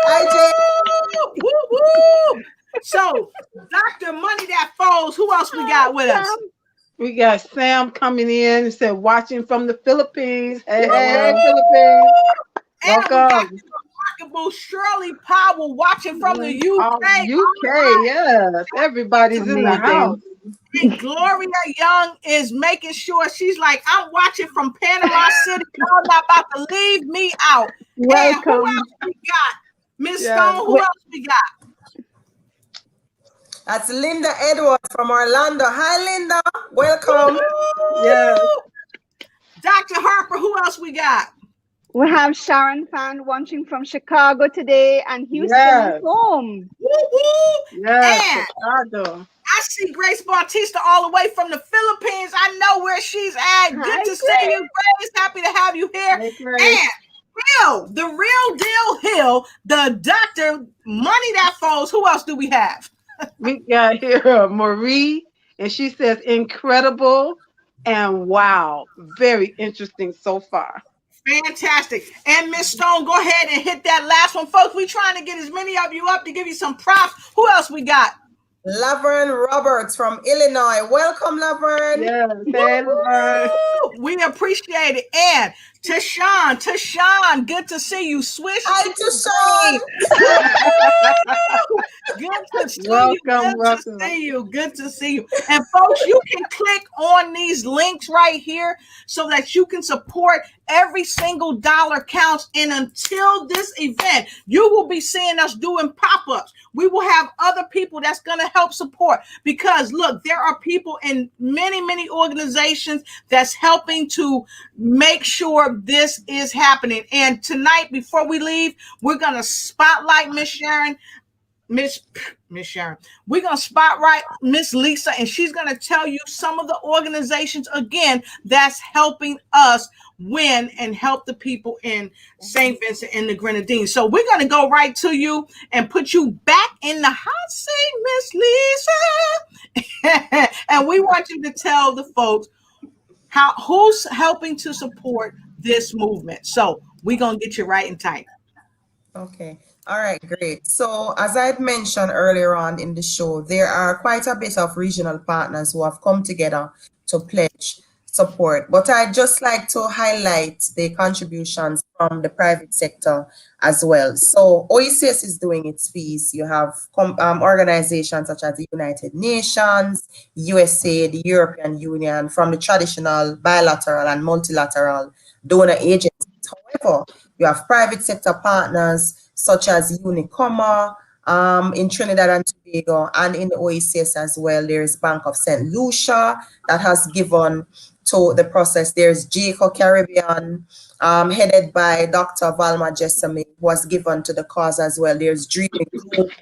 Hi, James. Woo-hoo. So, Dr. Money That Falls, who else we got with us? We got Sam coming in and said, watching from the Philippines. Hey, Philippines. And welcome. We got remarkable Shirley Powell watching from the UK. UK, yes. Everybody's in the house. And Gloria Young is making sure she's like, I'm watching from Panama City. Y'all not about to leave me out. Welcome. And who else we got? Miss Stone, who else we got? That's Linda Edwards from Orlando. Hi, Linda. Welcome. Yes. Dr. Harper, who else we got? We have Sharon Fan watching from Chicago today and Houston is home. Yes, Chicago. I see Grace Bautista all the way from the Philippines. I know where she's at. Good to see you, Grace. Happy to have you here. And Hill, the real deal Hill, the Dr. Money That Falls. Who else do we have? We got here Marie, and she says incredible and wow. Very interesting so far. Fantastic. And Miss Stone, go ahead and hit that last one. Folks, we're trying to get as many of you up to give you some props. Who else we got? Laverne Roberts from Illinois. Welcome, Laverne. Yes, Laverne. We appreciate it. And Tashawn, good to see you. Swish. Hi, Tashawn. Good to see you. Good to see you. And folks, you can click on these links right here so that you can support. Every single dollar counts. And until this event, you will be seeing us doing pop-ups. We will have other people that's going to help support, because look, there are people in many organizations that's helping to make sure this is happening. And tonight, before we leave, we're going to spotlight Miss Sharon. Miss Sharon, we're going to spotlight Miss Lisa, and she's going to tell you some of the organizations again that's helping us win and help the people in St. Vincent and the Grenadines. So we're going to go right to you and put you back in the hot seat, Miss Lisa. And we want you to tell the folks who's helping to support this movement. So we're going to get you right and tight. Okay. All right, great. So as I had mentioned earlier on in the show, there are quite a bit of regional partners who have come together to pledge support. But I'd just like to highlight the contributions from the private sector as well. So OECS is doing its piece. You have organizations such as the United Nations, USA, the European Union, from the traditional bilateral and multilateral donor agencies. However, you have private sector partners such as Unicoma in Trinidad and Tobago, and in the OECS as well. There's Bank of St. Lucia that has given to the process. There's JACO Caribbean, headed by Dr. Valma Jessamy, who has given to the cause as well. There's Dreaming Group,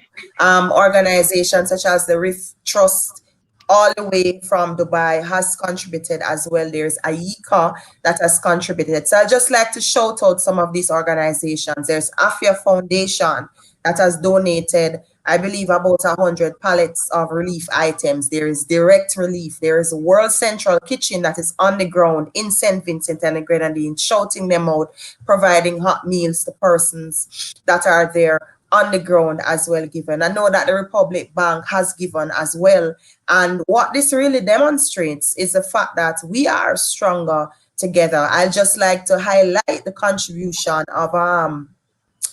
organizations such as the Rift Trust, all the way from Dubai, has contributed as well. There's AICA that has contributed. So I'd just like to shout out some of these organizations. There's AFIA Foundation that has donated, I believe, about 100 pallets of relief items. There is Direct Relief. There is World Central Kitchen that is on the ground in St. Vincent and the Grenadines, shouting them out, providing hot meals to persons that are there on the ground as well given. I know that the Republic Bank has given as well. And what this really demonstrates is the fact that we are stronger together. I'd just like to highlight the contribution of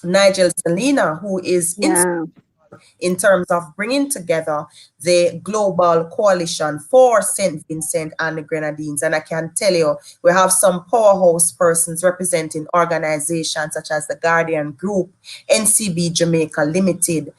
Nigel Selena, who is in terms of bringing together the global coalition for St. Vincent and the Grenadines. And I can tell you, we have some powerhouse persons representing organizations such as the Guardian Group, NCB Jamaica Limited.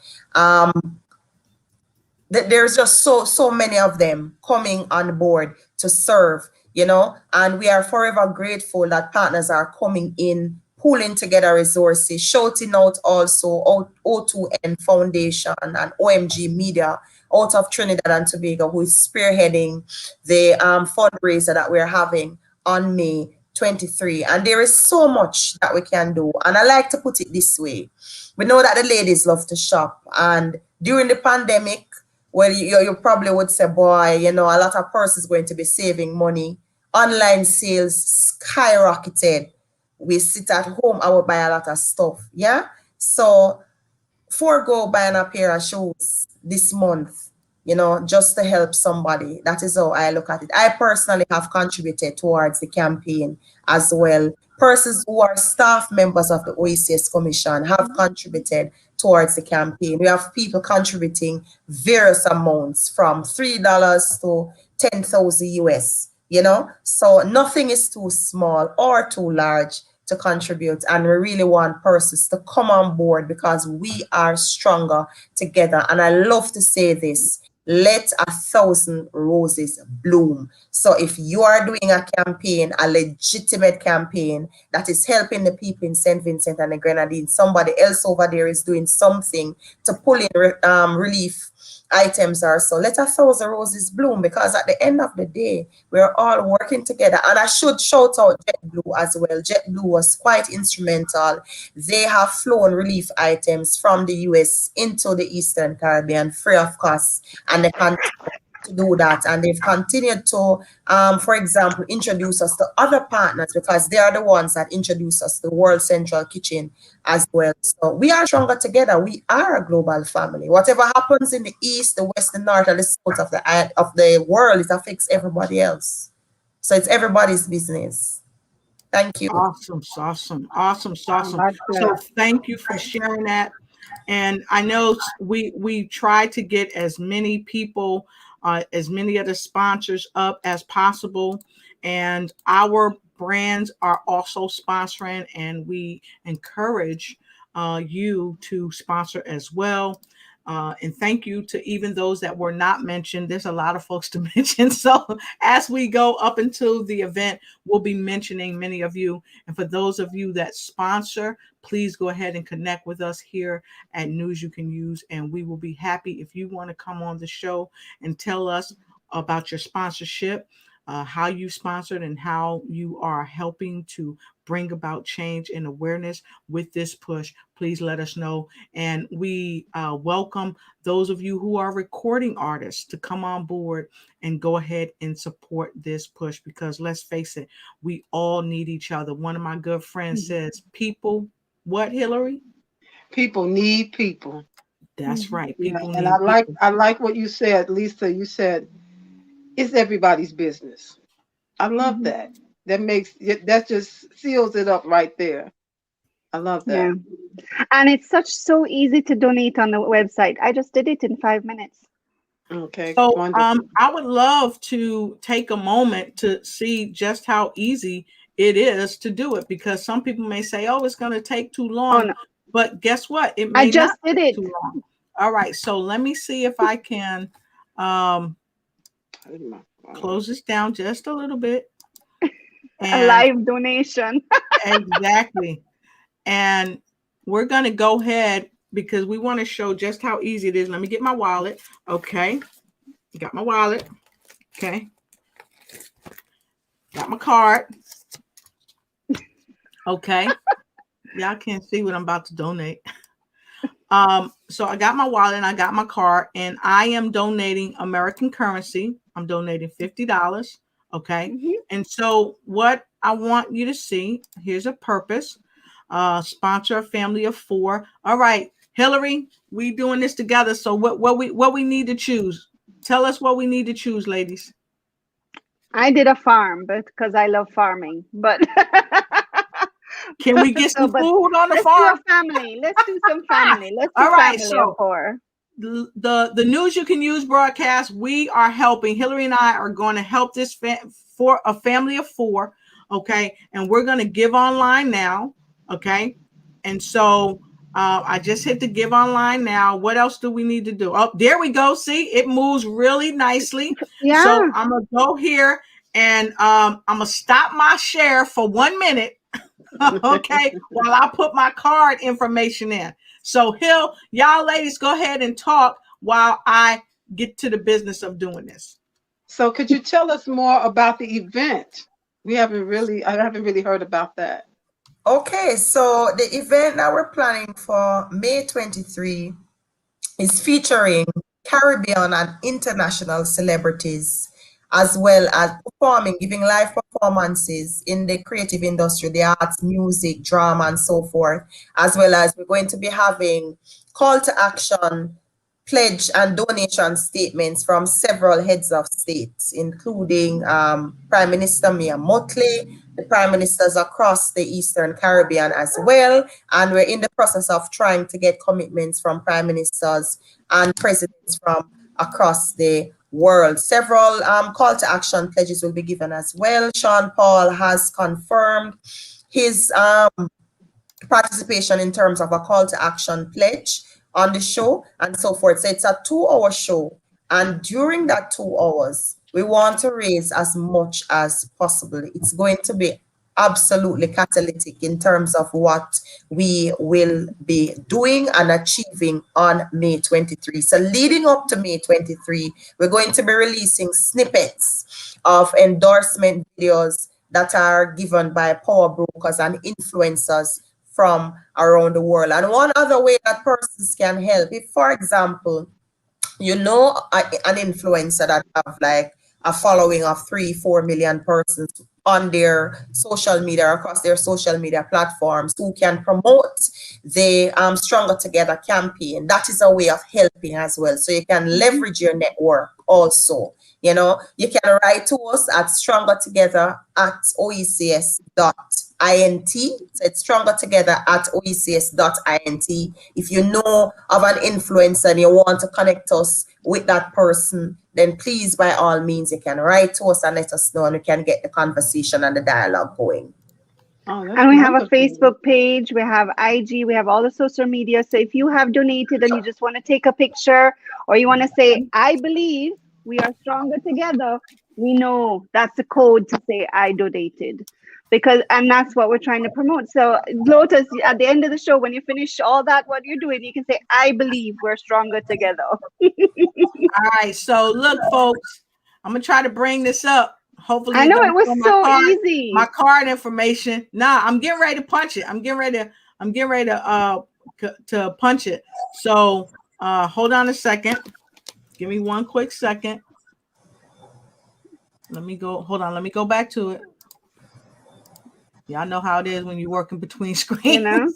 There's just so many of them coming on board to serve, and we are forever grateful that partners are coming in, pulling together resources, shouting out also O2N Foundation and OMG Media out of Trinidad and Tobago, who is spearheading the fundraiser that we're having on May 23. And there is so much that we can do. And I like to put it this way. We know that the ladies love to shop. And during the pandemic, well, you probably would say, boy, a lot of persons going to be saving money. Online sales skyrocketed. We sit at home, I will buy a lot of stuff. Yeah. So forego buying a pair of shoes this month, just to help somebody. That is how I look at it. I personally have contributed towards the campaign as well. Persons who are staff members of the OECS Commission have contributed towards the campaign. We have people contributing various amounts from $3 to 10,000 US. So nothing is too small or too large to contribute, and we really want persons to come on board because we are stronger together. And I love to say this: let 1,000 roses bloom. So if you are doing a campaign, a legitimate campaign that is helping the people in St. Vincent and the Grenadines, somebody else over there is doing something to pull in relief items or so, let 1,000 roses bloom, because at the end of the day, we're all working together. And I should shout out JetBlue as well. JetBlue was quite instrumental. They have flown relief items from the US into the Eastern Caribbean free of cost, and they continue to do that. And they've continued to, for example, introduce us to other partners, because they are the ones that introduce us to the World Central Kitchen as well. So we are stronger together. We are a global family. Whatever happens in the East, the West, the North, and the South of the world, it affects everybody else. So it's everybody's business. Thank you. Awesome. So thank you for sharing that. And I know we try to get as many people, as many of the sponsors up as possible. And our brands are also sponsoring, and we encourage you to sponsor as well. And thank you to even those that were not mentioned. There's a lot of folks to mention. So as we go up into the event, we'll be mentioning many of you. And for those of you that sponsor, please go ahead and connect with us here at News You Can Use. And we will be happy if you want to come on the show and tell us about your sponsorship. how you sponsored and how you are helping to bring about change and awareness with this push, please let us know. And we welcome those of you who are recording artists to come on board and go ahead and support this push, because let's face it, we all need each other. One of my good friends says, people, what, Hillary? People need people. That's right. Yeah, People and need people. I like what you said, Lisa. You said it's everybody's business. I love that. That just seals it up right there. I love that. Yeah. And it's so easy to donate on the website. I just did it in 5 minutes. Okay, So wonderful. I would love to take a moment to see just how easy it is to do it, because some people may say, oh, it's going to take too long. Oh, no. But guess what? It I may just not did take it. too long. All right. So let me see if I can close this down just a little bit. A live donation. Exactly. And we're going to go ahead because we want to show just how easy it is. Let me get my wallet. Okay. Got my wallet. Okay. Got my card. Okay. Y'all can't see what I'm about to donate. So I got my wallet and I got my card, and I am donating American currency. I'm donating $50. Okay. Mhm. And so what I want you to see, here's a purpose. Sponsor a family of 4. All right, Hillary, we doing this together. So what we need to choose? Tell us what we need to choose, ladies. I did a farm, but because I love farming. But can we get some food on the Let's farm? do a family. Let's do some family. Let's do all right, family so of 4. The News You Can Use broadcast, we are helping. Hillary and I are going to help this for a family of 4. Okay, and we're going to give online now. Okay, and so I just hit the give online now. What else do we need to do? Oh, there we go. See, it moves really nicely. Yeah. So I'm gonna go here and I'm gonna stop my share for 1 minute. Okay, while I put my card information in. So Hill, y'all ladies, go ahead and talk while I get to the business of doing this. So could you tell us more about the event? I haven't really heard about that. Okay, so the event that we're planning for May 23 is featuring Caribbean and international celebrities, as well as giving live performances in the creative industry, the arts, music, drama, and so forth, as well as we're going to be having call to action, pledge and donation statements from several heads of states, including Prime Minister Mia Mottley, the Prime Ministers across the Eastern Caribbean as well. And we're in the process of trying to get commitments from Prime Ministers and presidents from across the world. Several call to action pledges will be given as well. Sean Paul has confirmed his participation in terms of a call to action pledge on the show and so forth. So it's a 2-hour show. And during that 2 hours, we want to raise as much as possible. It's going to be absolutely catalytic in terms of what we will be doing and achieving on May 23. So leading up to May 23, we're going to be releasing snippets of endorsement videos that are given by power brokers and influencers from around the world. And one other way that persons can help, if, for example, you know, an influencer that have like a following of 3-4 million persons on their social media, across their social media platforms, who can promote the Stronger Together campaign. That is a way of helping as well. So you can leverage your network also. You know, you can write to us at strongertogether@oecs.int. So it's strongertogether@oecs.int. If you know of an influencer and you want to connect us with that person, then please, by all means, you can write to us and let us know, and we can get the conversation and the dialogue going. And we have a Facebook page, we have IG, we have all the social media. So if you have donated and you just want to take a picture, or you want to say, I believe we are stronger together, we know that's the code to say I donated. And that's what we're trying to promote. So Lotus, at the end of the show, when you finish all that, what you're doing, you can say, I believe we're stronger together. All right, so look, folks, I'm gonna try to bring this up. Hopefully, I it know don't it was show so easy. my card information. Nah, I'm getting ready to punch it. I'm getting ready to punch it. So hold on a second. Give me one quick second. Let me go. Hold on. Let me go back to it. Y'all know how it is when you're working between screens. You know,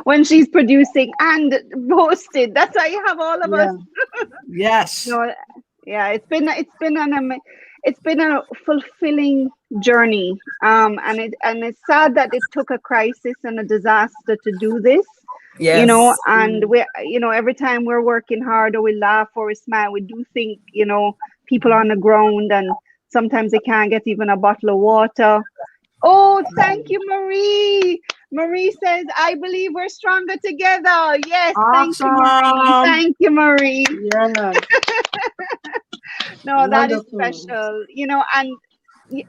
when she's producing and hosted, that's why you have all of us. Yes. No, yeah, it's been a fulfilling journey. And it's sad that it took a crisis and a disaster to do this. Yes. You know, and we, you know, every time we're working hard or we laugh or we smile, we do think, you know, people on the ground, and sometimes they can't get even a bottle of water. Oh, thank you, Marie. Marie says, I believe we're stronger together. Yes, thank you, Marie. Thank you, Marie. Yeah. No, that is Wonderful. special. You know, and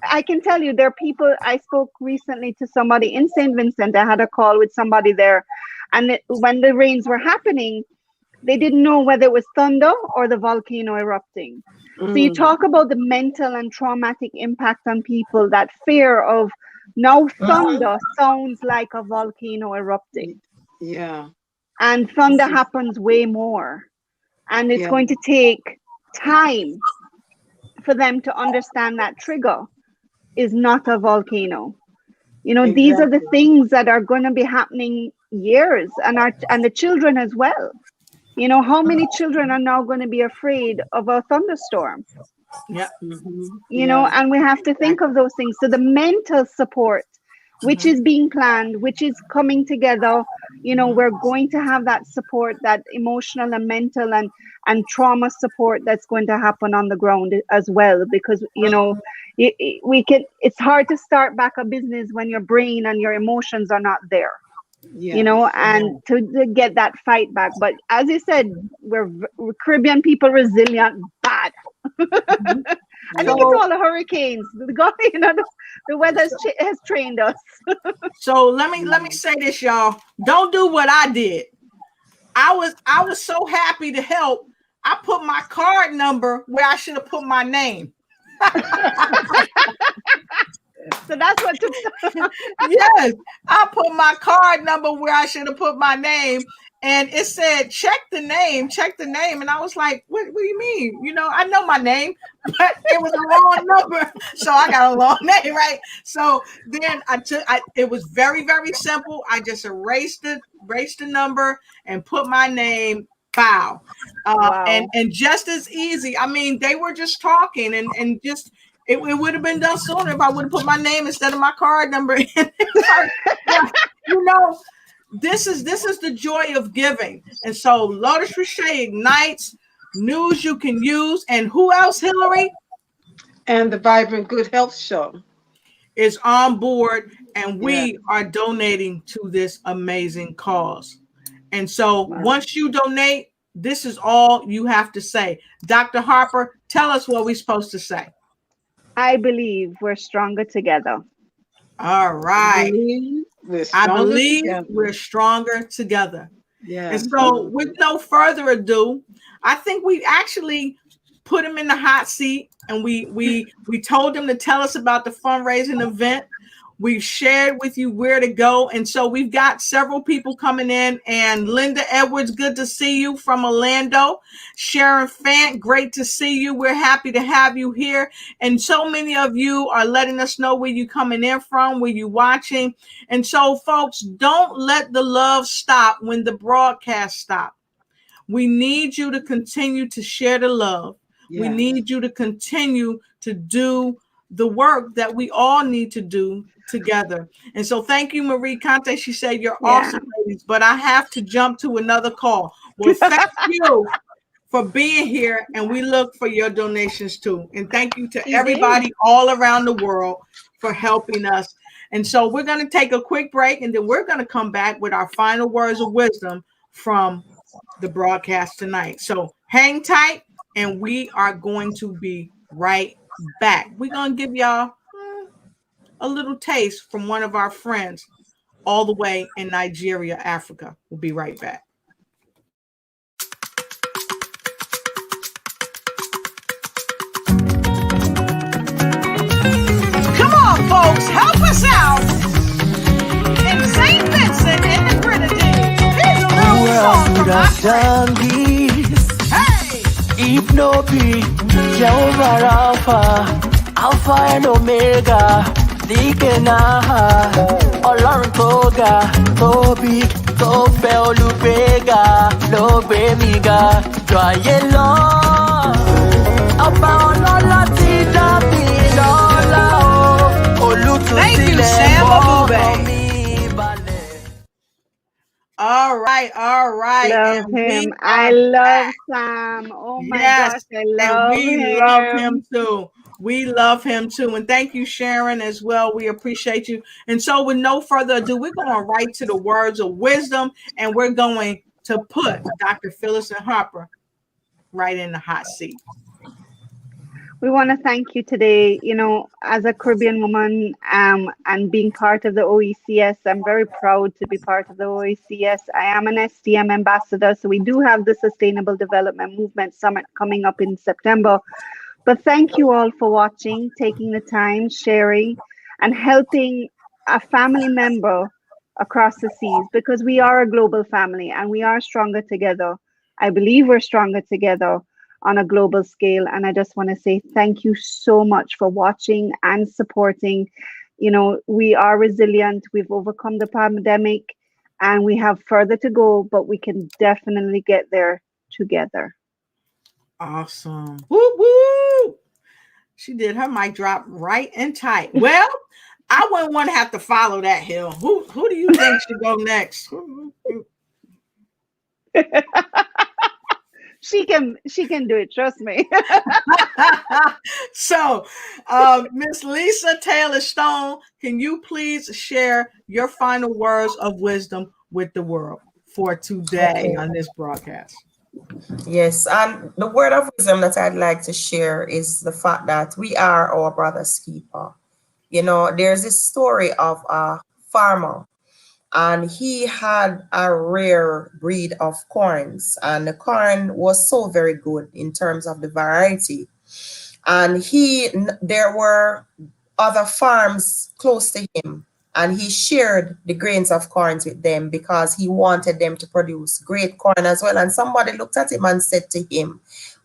I can tell you, there are people. I spoke recently to somebody in St. Vincent. I had a call with somebody there, and when the rains were happening, they didn't know whether it was thunder or the volcano erupting. So you talk about the mental and traumatic impact on people, that fear of now thunder sounds like a volcano erupting. Yeah. And thunder happens way more. And it's going to take time for them to understand that trigger is not a volcano. You know, these are the things that are going to be happening years, and the children as well. You know, how many children are now going to be afraid of a thunderstorm? Yeah. You know, and we have to think of those things. So the mental support, which is being planned, which is coming together, you know, we're going to have that support, that emotional and mental and trauma support that's going to happen on the ground as well, because, you know, it's hard to start back a business when your brain and your emotions are not there. You know, and to get that fight back. But as you said, we're Caribbean people resilient bad. I think it's all the hurricanes. You know, the weather has trained us. So let me say this, y'all. Don't do what I did. I was so happy to help. I put my card number where I should have put my name. So that's what took. Yes, I put my card number where I should have put my name, and it said check the name, and I was like, what do you mean? You know, I know my name, but it was a wrong number, so I got a long name, right? So then it was very, very simple. I just erased the number and put my name. Wow. And just as easy. I mean, they were just talking and just. It would have been done sooner if I would have put my name instead of my card number in. You know, this is the joy of giving. And so Lotus Richey ignites news you can use. And who else, Hillary? And the Vibrant Good Health Show is on board, and we are donating to this amazing cause. And so once you donate, this is all you have to say. Dr. Harper, tell us what we're supposed to say. I believe we're stronger together. All right. I believe we're stronger together. Yeah. And so with no further ado, I think we actually put him in the hot seat, and we told him to tell us about the fundraising event. We've shared with you where to go. And so we've got several people coming in. And Linda Edwards, good to see you from Orlando. Sharon Fant, great to see you. We're happy to have you here. And so many of you are letting us know where you're coming in from, where you're watching. And so, folks, don't let the love stop when the broadcast stops. We need you to continue to share the love. Yeah. We need you to continue to do the work that we all need to do together. And so thank you, Marie Conte. She said, you're awesome, ladies, but I have to jump to another call. Well, thank you for being here, and we look for your donations too. And thank you to everybody all around the world for helping us. And so we're going to take a quick break, and then we're going to come back with our final words of wisdom from the broadcast tonight. So hang tight, and we are going to be right back. We're going to give y'all a little taste from one of our friends all the way in Nigeria, Africa. We'll be right back. Judas and Beast. Hey! If no be Jehovah Rapha, Alpha and Omega, Dikena, Ọlọ́run tó ga, tó bí, tó fẹ́ olùgbéga, ló gbé mi ga, jọ ayé lọ. Ọba ọlọ́lá ti dá mi lọ́lá o, olùtúsílẹ̀ mọ́ mi balẹ̀. All right. Love And we him. are I love back. Sam. Oh my Yes, gosh, I and love we love him. him too. We love him too. And thank you, Sharon, as well. We appreciate you. And so, with no further ado, we're going right to the words of wisdom, and we're going to put Dr. Phyllis and Harper right in the hot seat. We want to thank you today. You know, as a Caribbean woman and being part of the OECS, I'm very proud to be part of the OECS. I am an STM ambassador, so we do have the Sustainable Development Movement Summit coming up in September. But thank you all for watching, taking the time, sharing, and helping a family member across the seas, because we are a global family and we are stronger together. I believe we're stronger together on a global scale. And I just want to say thank you so much for watching and supporting. You know, we are resilient. We've overcome the pandemic and we have further to go, but we can definitely get there together. Awesome. Woo woo. She did her mic drop right and tight. Well, I wouldn't want to have to follow that hill. Who do you think should go next? She can do it, trust me. So, Miss Lisa Taylor Stone, can you please share your final words of wisdom with the world for today on this broadcast? Yes, and the word of wisdom that I'd like to share is the fact that we are our brother's keeper. You know, there's this story of a farmer, and he had a rare breed of corns, and the corn was so very good in terms of the variety. And there were other farms close to him, and he shared the grains of corns with them because he wanted them to produce great corn as well. And somebody looked at him and said to him,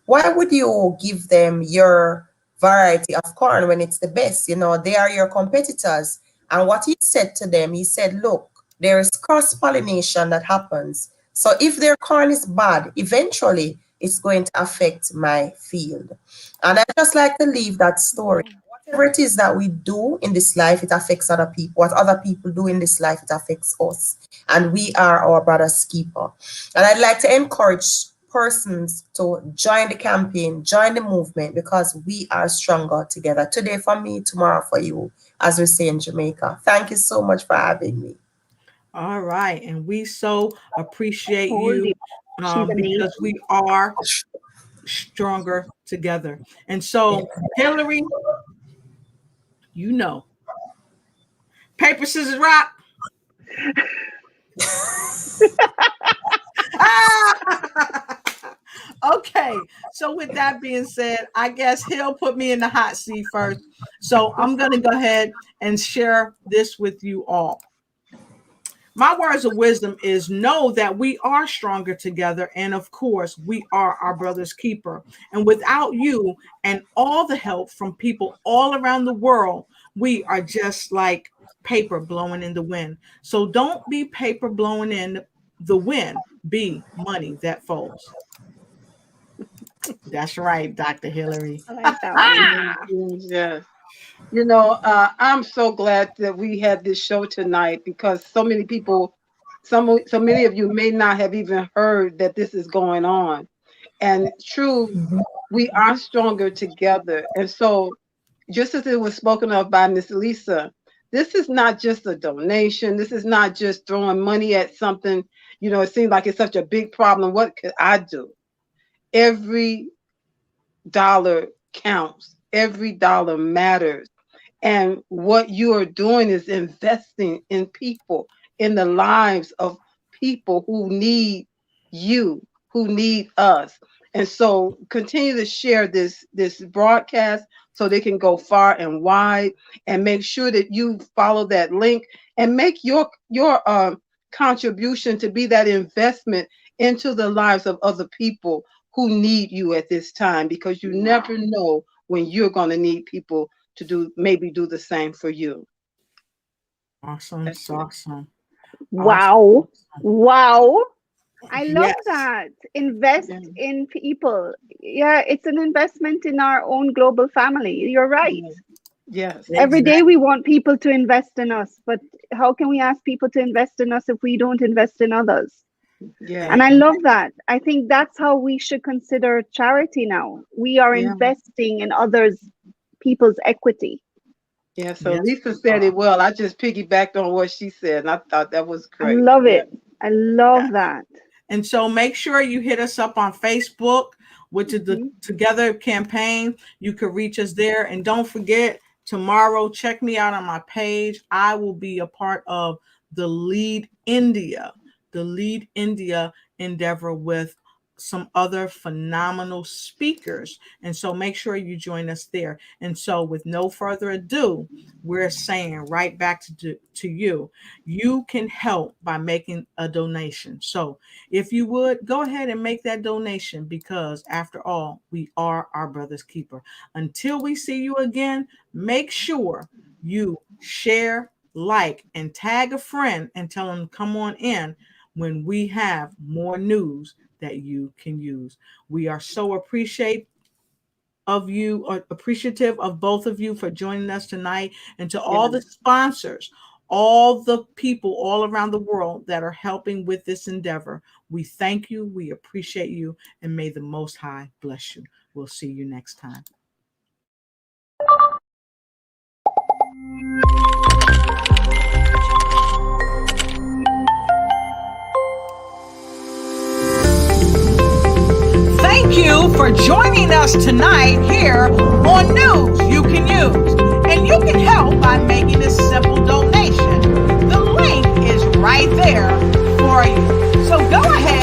why would you give them your variety of corn when it's the best? You know, they are your competitors. And what he said to them, he said, look, there is cross-pollination that happens. So if their corn is bad, eventually it's going to affect my field. And I just like to leave that story. Whatever it is that we do in this life, it affects other people. What other people do in this life, it affects us. And we are our brother's keeper. And I'd like to encourage persons to join the campaign, join the movement, because we are stronger together. Today for me, tomorrow for you, as we say in Jamaica. Thank you so much for having me. All right. And we so appreciate Hold you She's amazing. because we are stronger together. And so, Hillary, you know, paper, scissors, rock. Okay, so with that being said, I guess he'll put me in the hot seat first. So I'm going to go ahead and share this with you all. My words of wisdom is know that we are stronger together. And of course, we are our brother's keeper. And without you and all the help from people all around the world, we are just like paper blowing in the wind. So don't be paper blowing in the wind. Be money that folds. That's right, Dr. Hillary. I like that one. Yes. You know, I'm so glad that we had this show tonight, because so many people, so many of you may not have even heard that this is going on. And true, we are stronger together. And so, just as it was spoken of by Miss Lisa, this is not just a donation. This is not just throwing money at something. You know, it seems like it's such a big problem. What could I do? Every dollar counts. Every dollar matters. And what you are doing is investing in people, in the lives of people who need you, who need us. And so continue to share this broadcast so they can go far and wide, and make sure that you follow that link and make your contribution to be that investment into the lives of other people who need you at this time, because you never know when you're going to need people to do the same for you. Awesome. That's it. Awesome. Wow. Wow. I love Yes. that. Invest Yeah. in people. Yeah, it's an investment in our own global family. You're right. Yes. Every day we want people to invest in us, but how can we ask people to invest in us if we don't invest in others? Yeah. And I love that. I think that's how we should consider charity now. We are Yeah. investing in others, people's equity. Yeah. So Yes, Lisa said it well. I just piggybacked on what she said, and I thought that was I great. love Yeah. it. I love Yeah. that. And so make sure you hit us up on Facebook, which is the Together campaign. You can reach us there. And don't forget, tomorrow, check me out on my page. I will be a part of the Lead India endeavor with some other phenomenal speakers. And so make sure you join us there. And so with no further ado, we're saying right back to you, you can help by making a donation. So if you would, go ahead and make that donation, because after all, we are our brother's keeper. Until we see you again, make sure you share, like, and tag a friend and tell them to come on in when we have more news that you can use. We are so appreciative of both of you for joining us tonight, and to all the sponsors, all the people all around the world that are helping with this endeavor. We thank you, we appreciate you, and may the Most High bless you. We'll see you next time. Thank you for joining us tonight here on News You Can Use. And you can help by making a simple donation. The link is right there for you. So go ahead